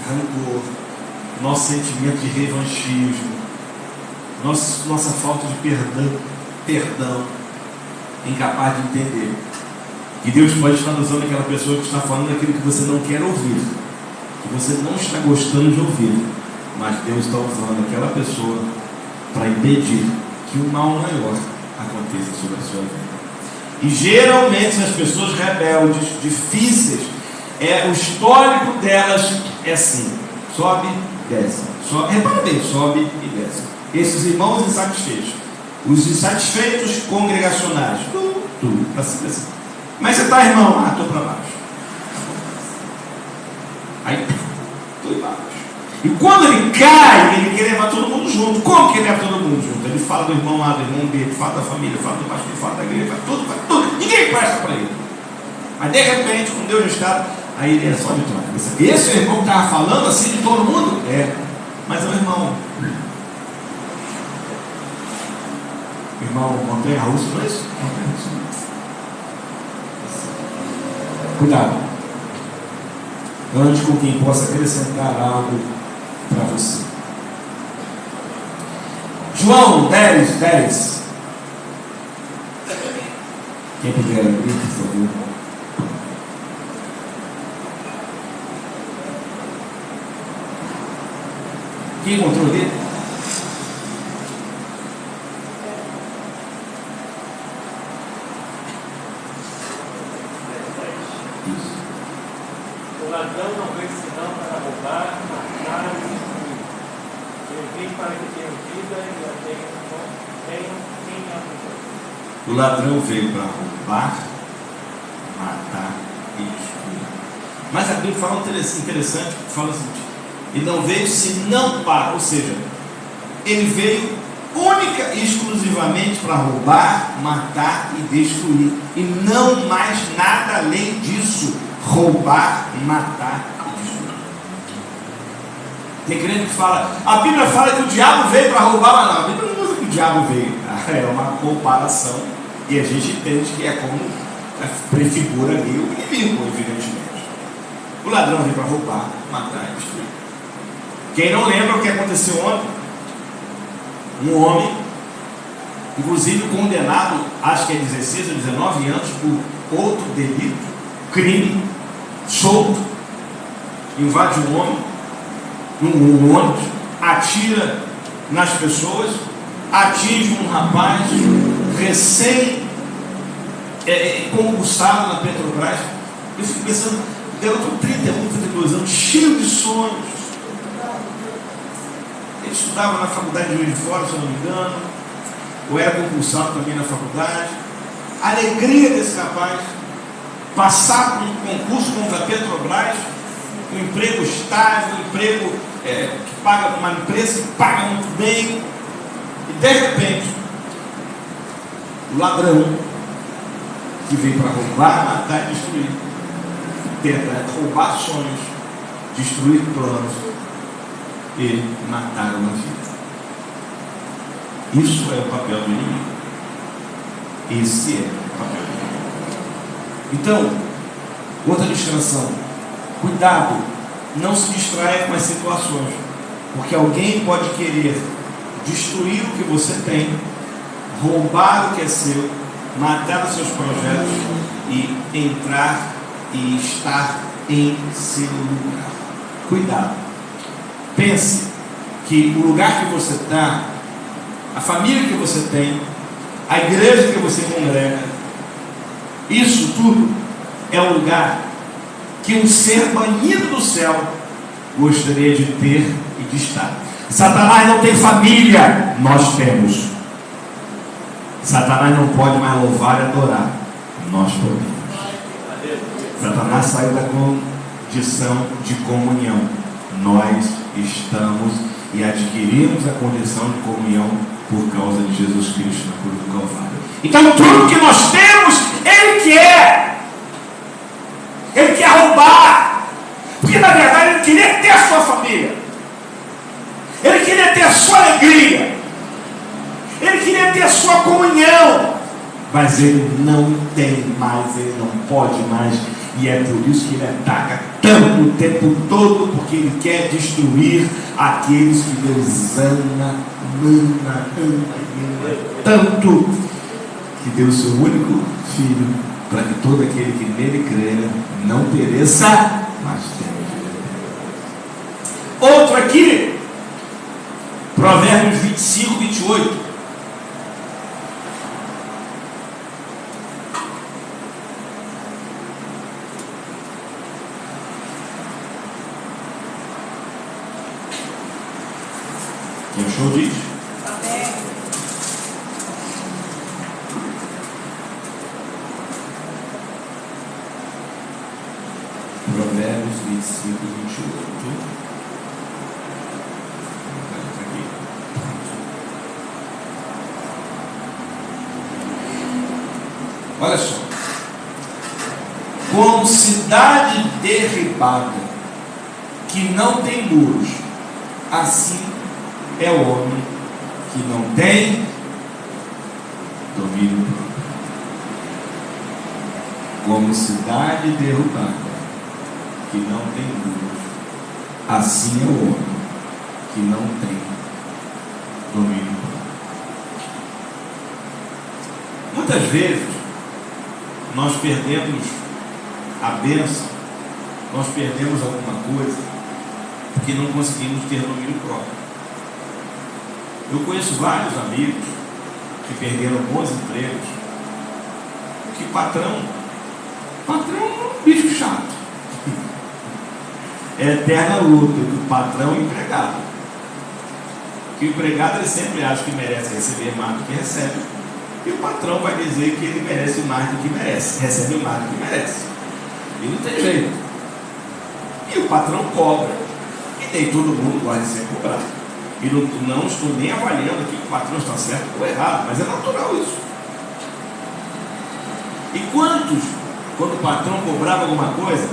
rancor, nosso sentimento de revanchismo, nossa falta de perdão, incapaz de entender que Deus pode estar usando aquela pessoa que está falando aquilo que você não quer ouvir, que você não está gostando de ouvir, mas Deus está usando aquela pessoa para impedir que o mal maior aconteça sobre a sua vida. E geralmente as pessoas rebeldes, difíceis, o histórico delas é assim: sobe, desce, repara bem, sobe e desce. Esses irmãos insatisfeitos, os insatisfeitos congregacionais, tudo, para cima assim. Mas você está, irmão? Estou para baixo. Aí, estou embaixo. E quando ele cai, ele quer levar todo mundo junto. Como que ele leva todo mundo junto? Ele fala do irmão A, do irmão B, ele fala da família, fala do pastor, fala da igreja, fala tudo. Ninguém presta para ele. Mas de repente, quando Deus está, aí ele sobe de cabeça. Esse é o irmão que estava falando assim de todo mundo? Mas é o irmão. Irmão, montanha russa, não é isso? Montanha russa. Cuidado. Ande com quem possa acrescentar algo para você. João 10. Quem puder abrir, por favor. Quem encontrou ali? O ladrão não veio senão para roubar, matar e destruir. Eu vim para que tenham vida e a tenham vida. O ladrão veio para roubar, matar e destruir. Mas a Bíblia fala interessante, fala o seguinte: ele não veio senão para, ou seja, ele veio única e exclusivamente para roubar, matar e destruir, e não mais nada além disso. Roubar, matar e destruir. Tem crente que fala, a Bíblia fala que o diabo veio para roubar, mas não, a Bíblia não usa que o diabo veio. É uma comparação, e a gente entende que é como prefigura ali o inimigo, evidentemente. O ladrão veio para roubar, matar e destruir. Quem não lembra o que aconteceu ontem? Um homem, inclusive condenado, acho que é 16 ou 19 anos, por outro delito, crime, solto, invade um homem, num ônibus, atira nas pessoas, atinge um rapaz recém-concursado na Petrobras. Eu fico pensando, garoto 31, 32 anos, cheio de sonhos. Ele estudava na faculdade de Juiz de Fora, se eu não me engano, ou era concursado também na faculdade. A alegria desse rapaz, passar por um concurso contra a Petrobras, um emprego estável, um emprego que paga, uma empresa que paga muito bem, e de repente, o ladrão que veio para roubar, matar e destruir, tenta roubar sonhos, destruir planos e matar uma vida. Isso é o papel do inimigo. Esse é o papel do inimigo. Então, outra distração: cuidado, não se distraia com as situações, porque alguém pode querer destruir o que você tem, roubar o que é seu, matar os seus projetos e entrar e estar em seu lugar. Cuidado. Pense que o lugar que você está, a família que você tem, a igreja que você congrega, isso tudo é um lugar que um ser banido do céu gostaria de ter e de estar. Satanás não tem família, nós temos. Satanás não pode mais louvar e adorar, nós podemos. Satanás saiu da condição de comunhão, nós estamos e adquirimos a condição de comunhão por causa de Jesus Cristo na cruz do Calvário. Então tudo que nós temos, Ele quer. Ele quer roubar. Porque na verdade Ele queria ter a sua família. Ele queria ter a sua alegria. Ele queria ter a sua comunhão. Mas Ele não tem mais, Ele não pode mais. E é por isso que ele ataca tanto o tempo todo, porque ele quer destruir aqueles que Deus ama tanto, que deu o seu único filho, para que todo aquele que nele crê não pereça, mas tenha vida eterna. Outro aqui, Provérbios 25, 28. Quem achou diz? Amém. Provérbios 25, 28. Aqui. Olha só. Como cidade derribada, que não tem muros, assim é o homem que não tem domínio próprio. Como cidade derrubada, que não tem muros, assim é o homem que não tem domínio próprio. Muitas vezes nós perdemos a bênção, nós perdemos alguma coisa porque não conseguimos ter domínio próprio. Eu conheço vários amigos que perderam bons empregos, que patrão é um bicho chato. É eterna luta do patrão e empregado. Que o empregado ele sempre acha que merece receber mais do que recebe, e o patrão vai dizer que ele merece mais do que merece, recebe mais do que merece. E não tem jeito. E o patrão cobra. E nem todo mundo gosta de ser cobrado. E não estou nem avaliando que o patrão está certo ou errado, mas é natural isso. E quantos, quando o patrão cobrava alguma coisa,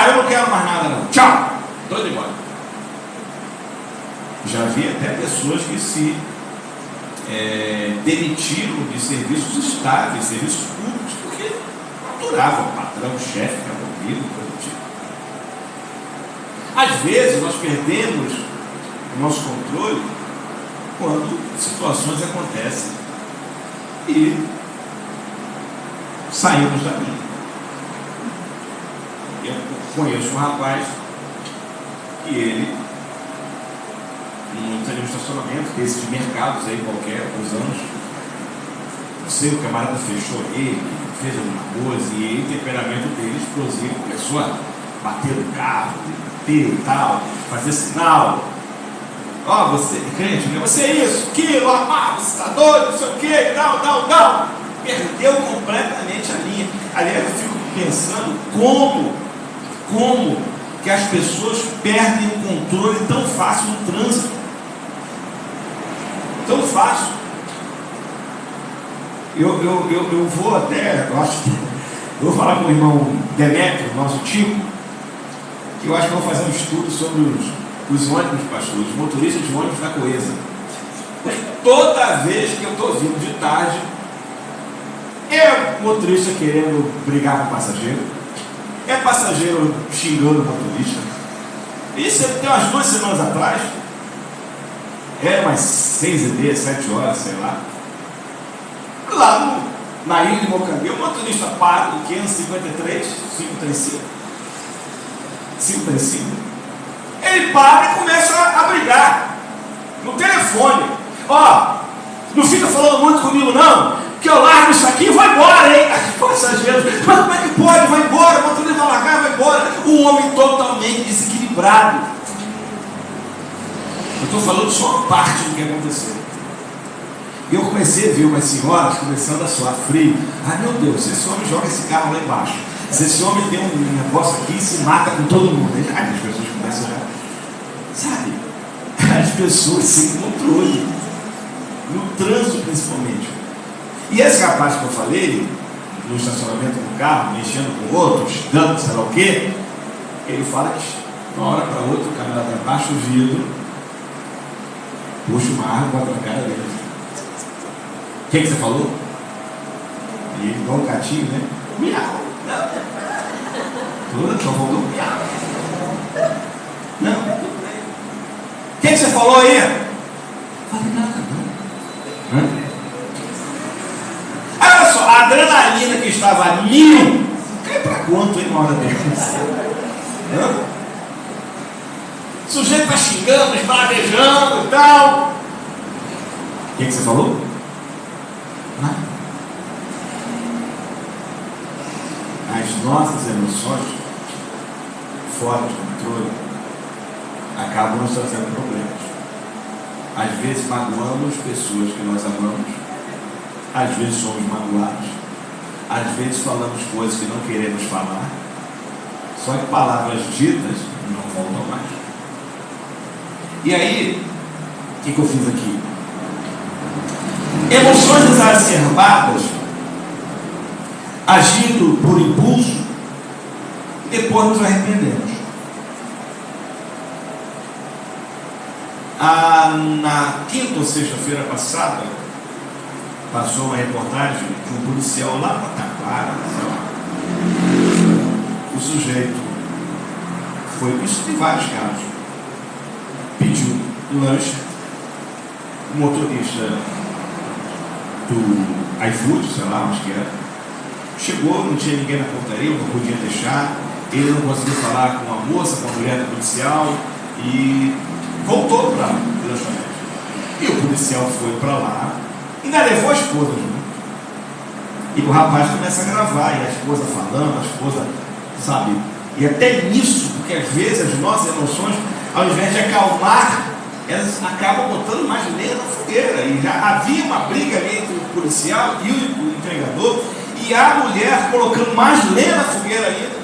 eu não quero mais nada não, tchau, estou indo embora. Já vi até pessoas que se demitiram de serviços estáveis, serviços públicos, porque aturavam o patrão, o chefe, que era ouvido, coisa do tipo. Às vezes nós perdemos o nosso controle quando situações acontecem e saímos da linha. Eu conheço um rapaz que ele, num estacionamento desses mercados aí qualquer, alguns anos, não sei, o camarada fechou ele, fez alguma coisa, e aí o temperamento dele explosivo começou a bater no carro, bater e tal, fazer sinal. Você, crente, né? Você é isso, aquilo, você está doido, não sei o que, não. Perdeu completamente a linha. Aliás, eu fico pensando como que as pessoas perdem o controle tão fácil no trânsito. Tão fácil. Eu vou até, eu vou falar com o irmão Demétrio, nosso Tico, que eu acho que vou fazer um estudo sobre os ônibus, pastor, os motoristas de ônibus da Coesa. Toda vez que eu estou vindo de tarde, é motorista querendo brigar com o passageiro, é passageiro xingando o motorista. Isso tem umas 2 semanas atrás, era umas 6h30, 7 horas, sei lá. Lá na ilha de Mocambé, o motorista para do 553, 535. Ele para e começa a brigar no telefone. Não fica falando muito comigo não, que eu largo isso aqui e vou embora, hein? Passageiros, mas como é que pode? Vai embora, o motorista vai largar, vai embora. Um homem totalmente desequilibrado. Eu estou falando só uma parte do que aconteceu. E eu comecei a ver umas senhoras começando a suar frio. Meu Deus, esse homem joga esse carro lá embaixo. Se esse homem tem um negócio aqui e se mata com todo mundo. As pessoas começam a... Sabe? As pessoas sem controle. No trânsito, principalmente. E esse rapaz que eu falei, no estacionamento do carro, mexendo com outros, dando sei lá o quê, ele fala que de uma hora para outra o camarada abaixa o vidro, puxa uma arma contra a cara dele. O que você falou? E ele igual um gatinho, né? Miau. Tudo, só voltou. Não, tudo bem. O que você falou aí? Não falei nada, não. Olha só, a adrenalina que estava a 1000, cai para quanto, hein, uma hora dessa? O sujeito está xingando, esbravejando e tal. O que você falou? Nada. As nossas emoções, fora de controle, acabam nos trazendo problemas. Às vezes magoamos pessoas que nós amamos, às vezes somos magoados, às vezes falamos coisas que não queremos falar, só que palavras ditas não voltam mais. E aí, o que eu fiz aqui? Emoções exacerbadas, agindo por impulso, e depois nos arrependemos. Na quinta ou sexta-feira passada, passou uma reportagem de um policial lá para Taquara. O sujeito foi, isso tem vários casos, pediu lanche, o motorista do iFood, sei lá, acho que era, chegou, não tinha ninguém na portaria, não podia deixar, ele não conseguiu falar com a moça, com a mulher do policial, e voltou para a lanchonete. E o policial foi para lá, e ainda levou a esposa junto. E o rapaz começa a gravar, e a esposa falando, a esposa, sabe, e até nisso, porque às vezes as nossas emoções, ao invés de acalmar, elas acabam botando mais lenha na fogueira. E já havia uma briga ali entre o policial e o entregador, e a mulher colocando mais lenha na fogueira ainda.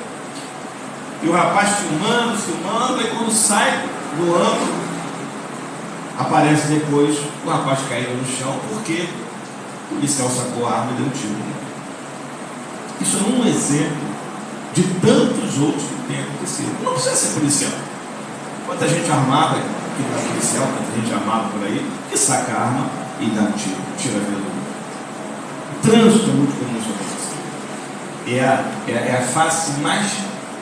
E o rapaz filmando, aí quando sai do ângulo, aparece depois o rapaz caído no chão, porque o policial sacou a arma e deu um tiro. Isso é um exemplo de tantos outros que têm acontecido. Não precisa ser policial. Quanta gente armada que não é policial, quanta gente armada por aí, que saca a arma e dá um tiro, tira a vida do outro. O trânsito é muito comum isso acontecer. É a face mais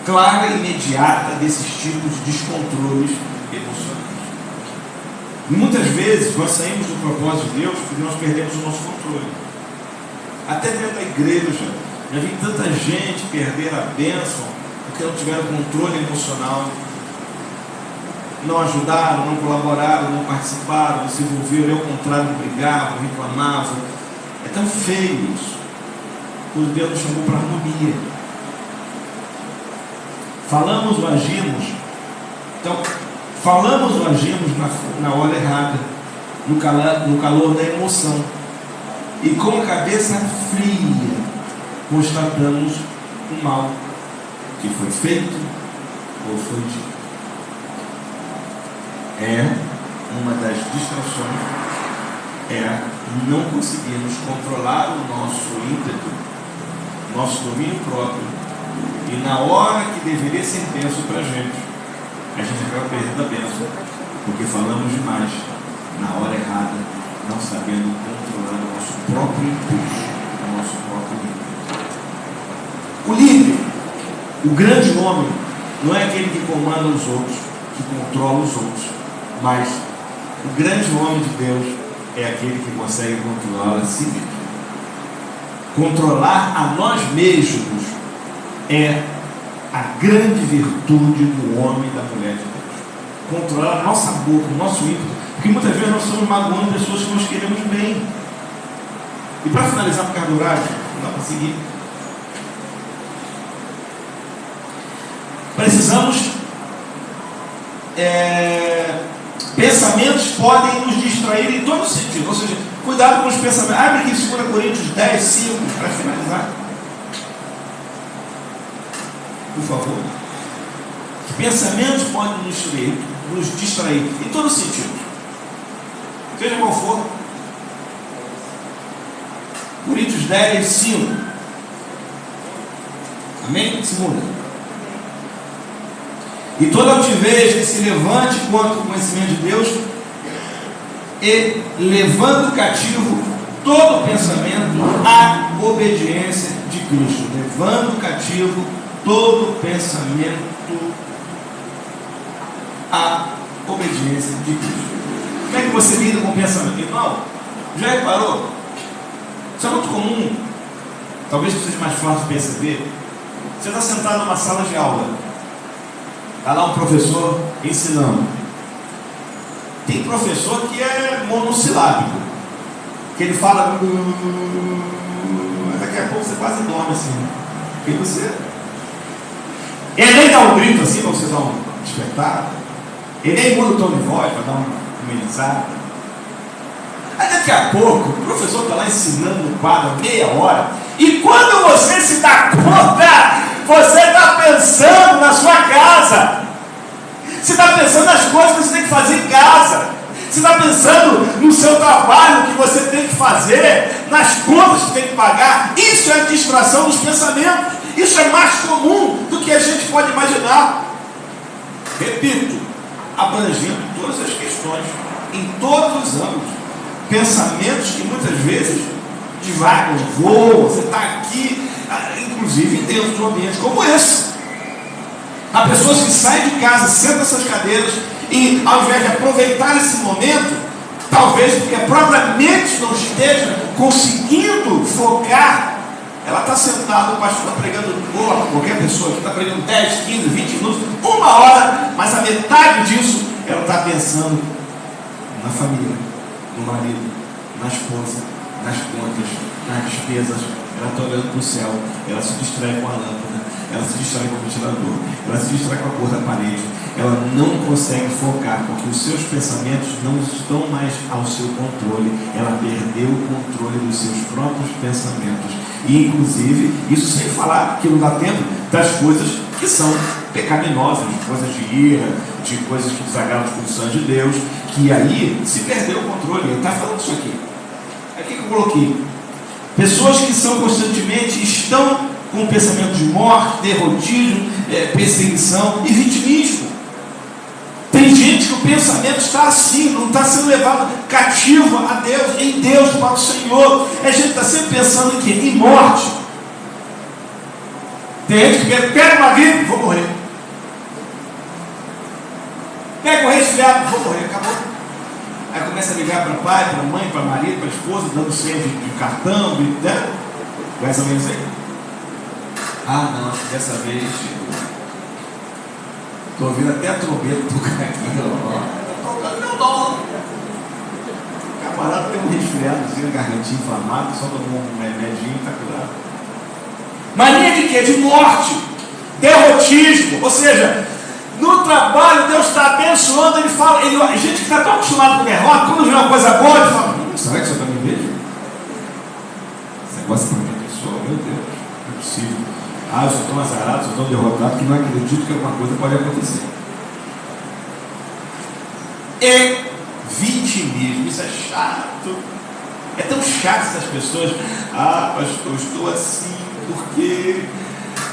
clara e imediata desses tipos de descontroles emocionais. E muitas vezes nós saímos do propósito de Deus porque nós perdemos o nosso controle. Até dentro da igreja, já vi tanta gente perder a bênção porque não tiveram controle emocional, não ajudaram, não colaboraram, não participaram, não se envolveram, ao contrário, não brigavam, reclamavam. É tão feio isso. Quando Deus nos chamou para harmonia. Falamos ou agimos. Então, falamos ou agimos na hora errada, no calor da emoção. E com a cabeça fria, constatamos o mal que foi feito ou foi dito. É uma das distrações, não conseguirmos controlar o nosso ímpeto, nosso domínio próprio, e na hora que deveria ser bênção para a gente acaba perdendo a bênção, porque falamos demais na hora errada, não sabendo controlar o nosso próprio impulso, o nosso próprio ímpeto. O líder, o grande homem, não é aquele que comanda os outros, que controla os outros, mas o grande homem de Deus é aquele que consegue controlar a si mesmo. Controlar a nós mesmos é a grande virtude do homem e da mulher de Deus. Controlar a nossa boca, o nosso ímpeto, porque muitas vezes nós estamos magoando pessoas que nós queremos bem. E para finalizar, por causa do horário, não dá para seguir. Precisamos. Pensamentos podem nos distrair em todo sentido. Ou seja, cuidado com os pensamentos. Abre aqui 2 Coríntios 10, 5, para finalizar. Por favor. Que pensamentos podem nos distrair em todo sentido. Seja qual for. Coríntios 10, 5. Amém? Segunda. E toda altivez que se levante contra o conhecimento de Deus, e levando cativo todo pensamento à obediência de Cristo. Levando cativo todo pensamento à obediência de Cristo. Como é que você lida com o pensamento? Irmão, já reparou? Isso é muito comum. Talvez seja mais fácil de perceber. Você está sentado numa sala de aula. Está lá um professor ensinando. Tem professor que é monossilábico. Que ele fala... Mas daqui a pouco você quase dorme assim. E você... Ele nem dá um grito assim para você dar um despertar. Ele nem muda o tom de voz para dar uma amenizada. Aí daqui a pouco o professor está lá ensinando no quadro meia hora. E quando você se dá conta, você está pensando na sua casa. Você está pensando nas coisas que você tem que fazer em casa. Você está pensando no seu trabalho que você tem que fazer, nas contas que tem que pagar. Isso é a distração dos pensamentos. Isso é mais comum do que a gente pode imaginar. Repito, abrangendo todas as questões, em todos os âmbitos. Pensamentos que muitas vezes divagam, voam. Você está aqui, inclusive dentro de um ambiente como esse. Há pessoas que saem de casa, sentam essas cadeiras e, ao invés de aproveitar esse momento, talvez porque a própria mente não esteja conseguindo focar, ela está sentada, o pastor está pregando, ou qualquer pessoa que está pregando 10, 15, 20 minutos, uma hora, mas a metade disso ela está pensando na família, no marido, na esposa, nas contas, nas despesas. Ela está olhando para o céu, ela se distrai com a lâmpada, ela se distrai com o ventilador, ela se distrai com a cor da parede, ela não consegue focar, porque os seus pensamentos não estão mais ao seu controle, ela perdeu o controle dos seus próprios pensamentos, e inclusive, isso sem falar que não dá tempo das coisas que são pecaminosas, de coisas de ira, de coisas que desagradam os corações de Deus, que aí se perdeu o controle. Ele está falando isso aqui. Aqui que eu coloquei. Pessoas que são constantemente, estão com pensamento de morte, derrotismo, perseguição e vitimismo. Tem gente que o pensamento está assim, não está sendo levado cativo a Deus, em Deus, para o Senhor. A gente está sempre pensando em quê? Em morte. Tem gente que pega uma gripe, vou morrer. Pega um resfriado, vou morrer, acabou. Aí começa a ligar para o pai, para a mãe, para o marido, para a esposa, dando senha de cartão, né? Mais ou menos aí. Ah, não, acho que dessa vez estou ouvindo até a trombeta tocar aqui. Está tocando meu dom. O camarada tem um resfriadozinho, gargantinho inflamado, só tomou um remedinho e está curado. Mania de quê? De morte, derrotismo, ou seja, no trabalho Deus está abençoando, ele fala, a gente que está tão acostumado com derrota, quando vê uma coisa boa, ele fala, será que isso está me vendo? Esse negócio para minha pessoa, meu Deus, não é possível. Eu sou tão azarado, sou tão derrotado que não acredito que alguma coisa pode acontecer. E vitimismo, isso é chato. É tão chato essas pessoas. Pastor, eu estou assim porque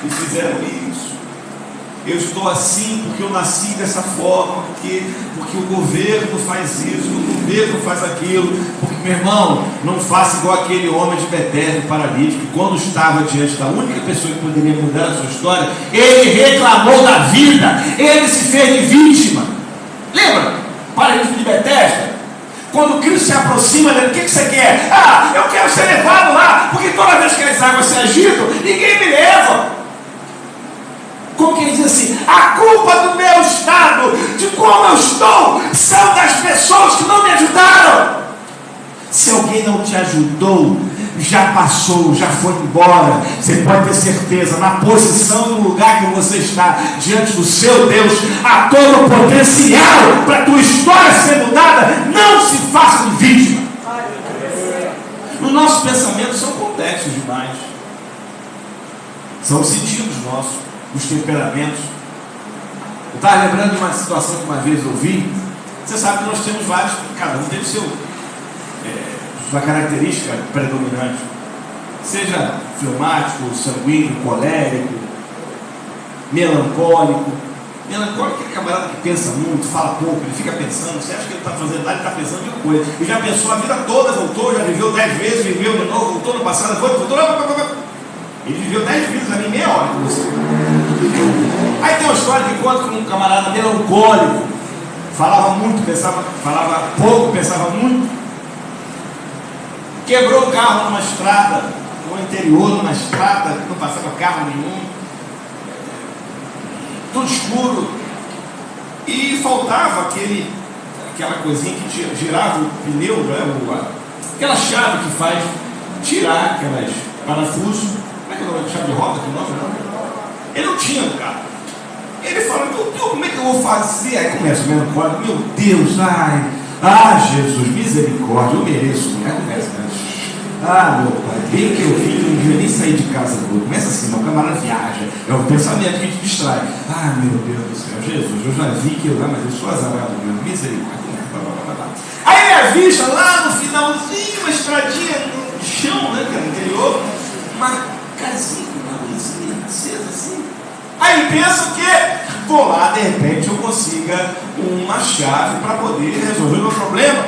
me fizeram isso. Eu estou assim porque eu nasci dessa forma, porque o governo faz isso, o governo faz aquilo. Porque, meu irmão, não faça igual aquele homem de Betesda, paralítico, que quando estava diante da única pessoa que poderia mudar a sua história, ele reclamou da vida, ele se fez de vítima. Lembra? Paralítico de Betesda? Quando Cristo se aproxima dele, o que você quer? Eu quero ser levado lá, porque toda vez que as águas se agitam, ninguém me leva. Como que ele diz assim, a culpa do meu estado, de como eu estou, são das pessoas que não me ajudaram. Se alguém não te ajudou, já passou, já foi embora. Você pode ter certeza, na posição e no lugar que você está, diante do seu Deus, há todo o potencial para a tua história ser mudada. Não se faça de vítima. Os nossos pensamentos são complexos demais. São os sentidos nossos, os temperamentos. Eu estava lembrando de uma situação que uma vez eu vi. Você sabe que nós temos vários, cada um tem o seu, sua característica predominante. Seja fleumático, sanguíneo, colérico, melancólico. Melancólico é aquele camarada que pensa muito, fala pouco, ele fica pensando. Você acha que ele está fazendo nada, ele está pensando em uma coisa. Ele já pensou a vida toda, voltou, já viveu 10 vezes, viveu de novo, voltou no passado, voltou. Ele viveu 10 vidas ali em meia hora com você. encontro com um camarada melancólico, falava pouco, pensava muito, quebrou o carro numa estrada, no interior, numa estrada, não passava carro nenhum, tudo escuro, e faltava aquela coisinha que girava o pneu, né? Aquela chave que faz tirar aquelas parafusos. Como é que é o nome? Chave de roda? Que nome? Ele não tinha no carro. Ele fala, meu Deus, como é que eu vou fazer? Aí começa o melancólico, meu Deus, Jesus, misericórdia, eu mereço. Aí começa, né? Meu pai, bem que eu vim, um dia nem sair de casa. Começa assim, meu camarada viaja. É o pensamento que te distrai. Meu Deus do céu, Jesus, eu já vi que mas eu sou azarado mesmo, misericórdia. Aí ele avista lá no finalzinho, uma estradinha no chão, né, que era no interior, uma casinha com uma luzinha acesa assim. Aí ele pensa que vou lá, de repente eu consiga uma chave para poder resolver o meu problema.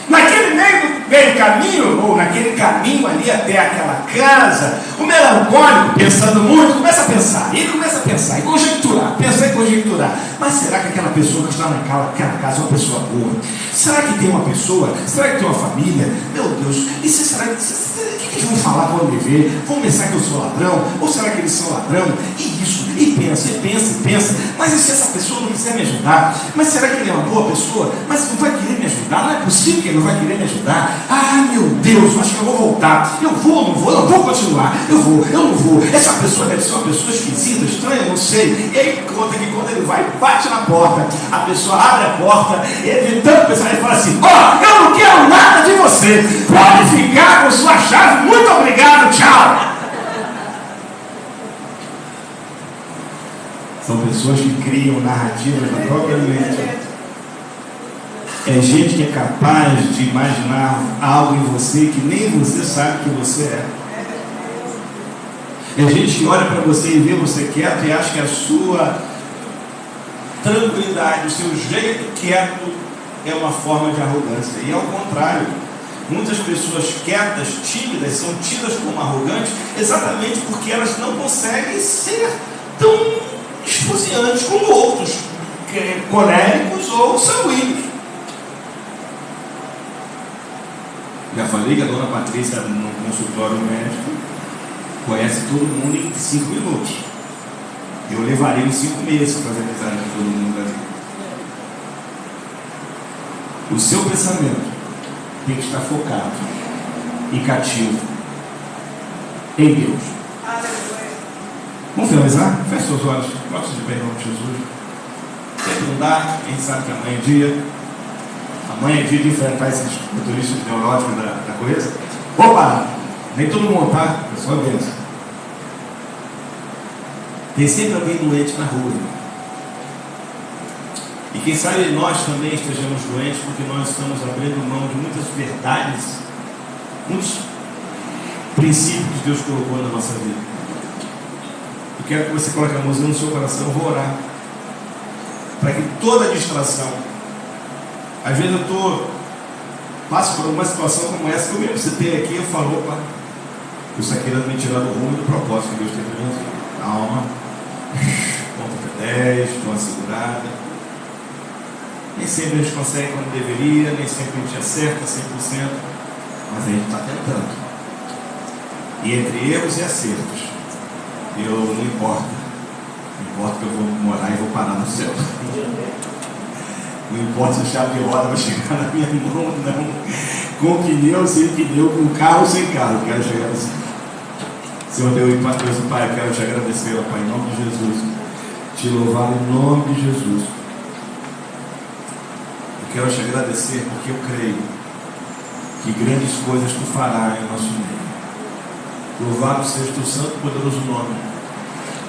Naquele meio caminho, ou naquele caminho ali até aquela casa, o melancólico, pensando muito, começa a pensar. Ele começa a pensar e conjecturar, pensar e conjecturar. Mas será que aquela pessoa que está naquela casa é uma pessoa boa? Será que tem uma pessoa? Será que tem uma família? Meu Deus, e será que eles vão falar quando me ver? Vão pensar que eu sou ladrão? Ou será que eles são ladrão? E isso, e pensa. Mas e se essa pessoa não quiser me ajudar? Mas será que ele é uma boa pessoa? Mas não vai querer me ajudar? Não é possível que ele não vai querer me ajudar. Meu Deus, acho que eu vou voltar. Eu vou continuar. Eu não vou. Essa pessoa deve ser uma pessoa esquisita, estranha, não sei. E aí conta que quando ele vai, bate na porta, a pessoa abre a porta, ele de tanto pensar, ele fala assim, eu não quero nada de você. Pode ficar com sua chave. Muito obrigado, tchau. São pessoas que criam narrativas na própria mente. É gente que é capaz de imaginar algo em você que nem você sabe que você é. É gente que olha para você e vê você quieto e acha que a sua tranquilidade, o seu jeito quieto é uma forma de arrogância. E ao contrário, muitas pessoas quietas, tímidas, são tidas como arrogantes exatamente porque elas não conseguem ser tão esfuziantes como outros, coléricos ou sanguíneos. Já falei que a dona Patrícia, no consultório médico, conhece todo mundo em 5 minutos. Eu levaria uns 5 meses para fazer amizade com todo mundo ali. O seu pensamento tem que estar focado e cativo em Deus. Vamos finalizar? Feche seus olhos, coloque de pé em nome de Jesus. Sempre não dá, a gente sabe que amanhã é dia. Amanhã é dia de enfrentar esses motoristas neuróticos da coisa. Opa! Nem todo mundo, tá? É só benção. Tem sempre alguém doente na rua. E quem sabe nós também estejamos doentes porque nós estamos abrindo mão de muitas verdades, muitos princípios que Deus colocou na nossa vida. Eu quero que você coloque a mãozinha no seu coração. Eu vou orar para que toda distração, às vezes eu passo por uma situação como essa que eu mesmo citei aqui, eu falo, opa, isso aqui era me tirar do rumo e do propósito que Deus tem para mim. Calma, ponta 10, dá uma segurada. Nem sempre a gente consegue quando deveria, nem sempre a gente acerta 100%, mas a gente está tentando. E entre erros e acertos, não importa que eu vou morar e vou parar no céu. Não importa se a chave de roda vai chegar na minha mão, não. Com pneu, sem pneu, com carro ou sem carro, eu quero chegar no céu. Senhor Deus e Pai, eu quero te agradecer, ó Pai, em nome de Jesus. Te louvar em nome de Jesus. Eu quero te agradecer porque eu creio que grandes coisas tu farás em nosso meio. Louvado seja o teu santo e poderoso nome.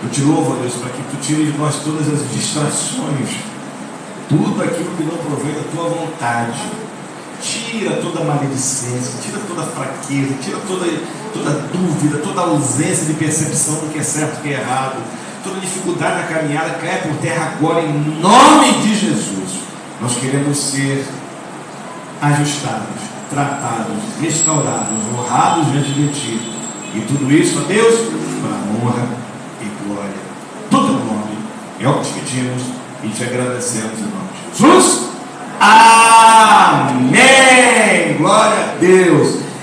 Eu te louvo, ó Deus, para que tu tires de nós todas as distrações, tudo aquilo que não provém da tua vontade. Tira toda maledicência, tira toda fraqueza, tira toda dúvida, toda ausência de percepção do que é certo e do que é errado. Toda dificuldade na caminhada cai por terra agora em nome de Jesus. Nós queremos ser ajustados, tratados, restaurados, honrados diante de Ti. E tudo isso, ó Deus, para a honra e glória do Teu nome. É o que te pedimos e te agradecemos em nome de Jesus. Amém! Glória a Deus!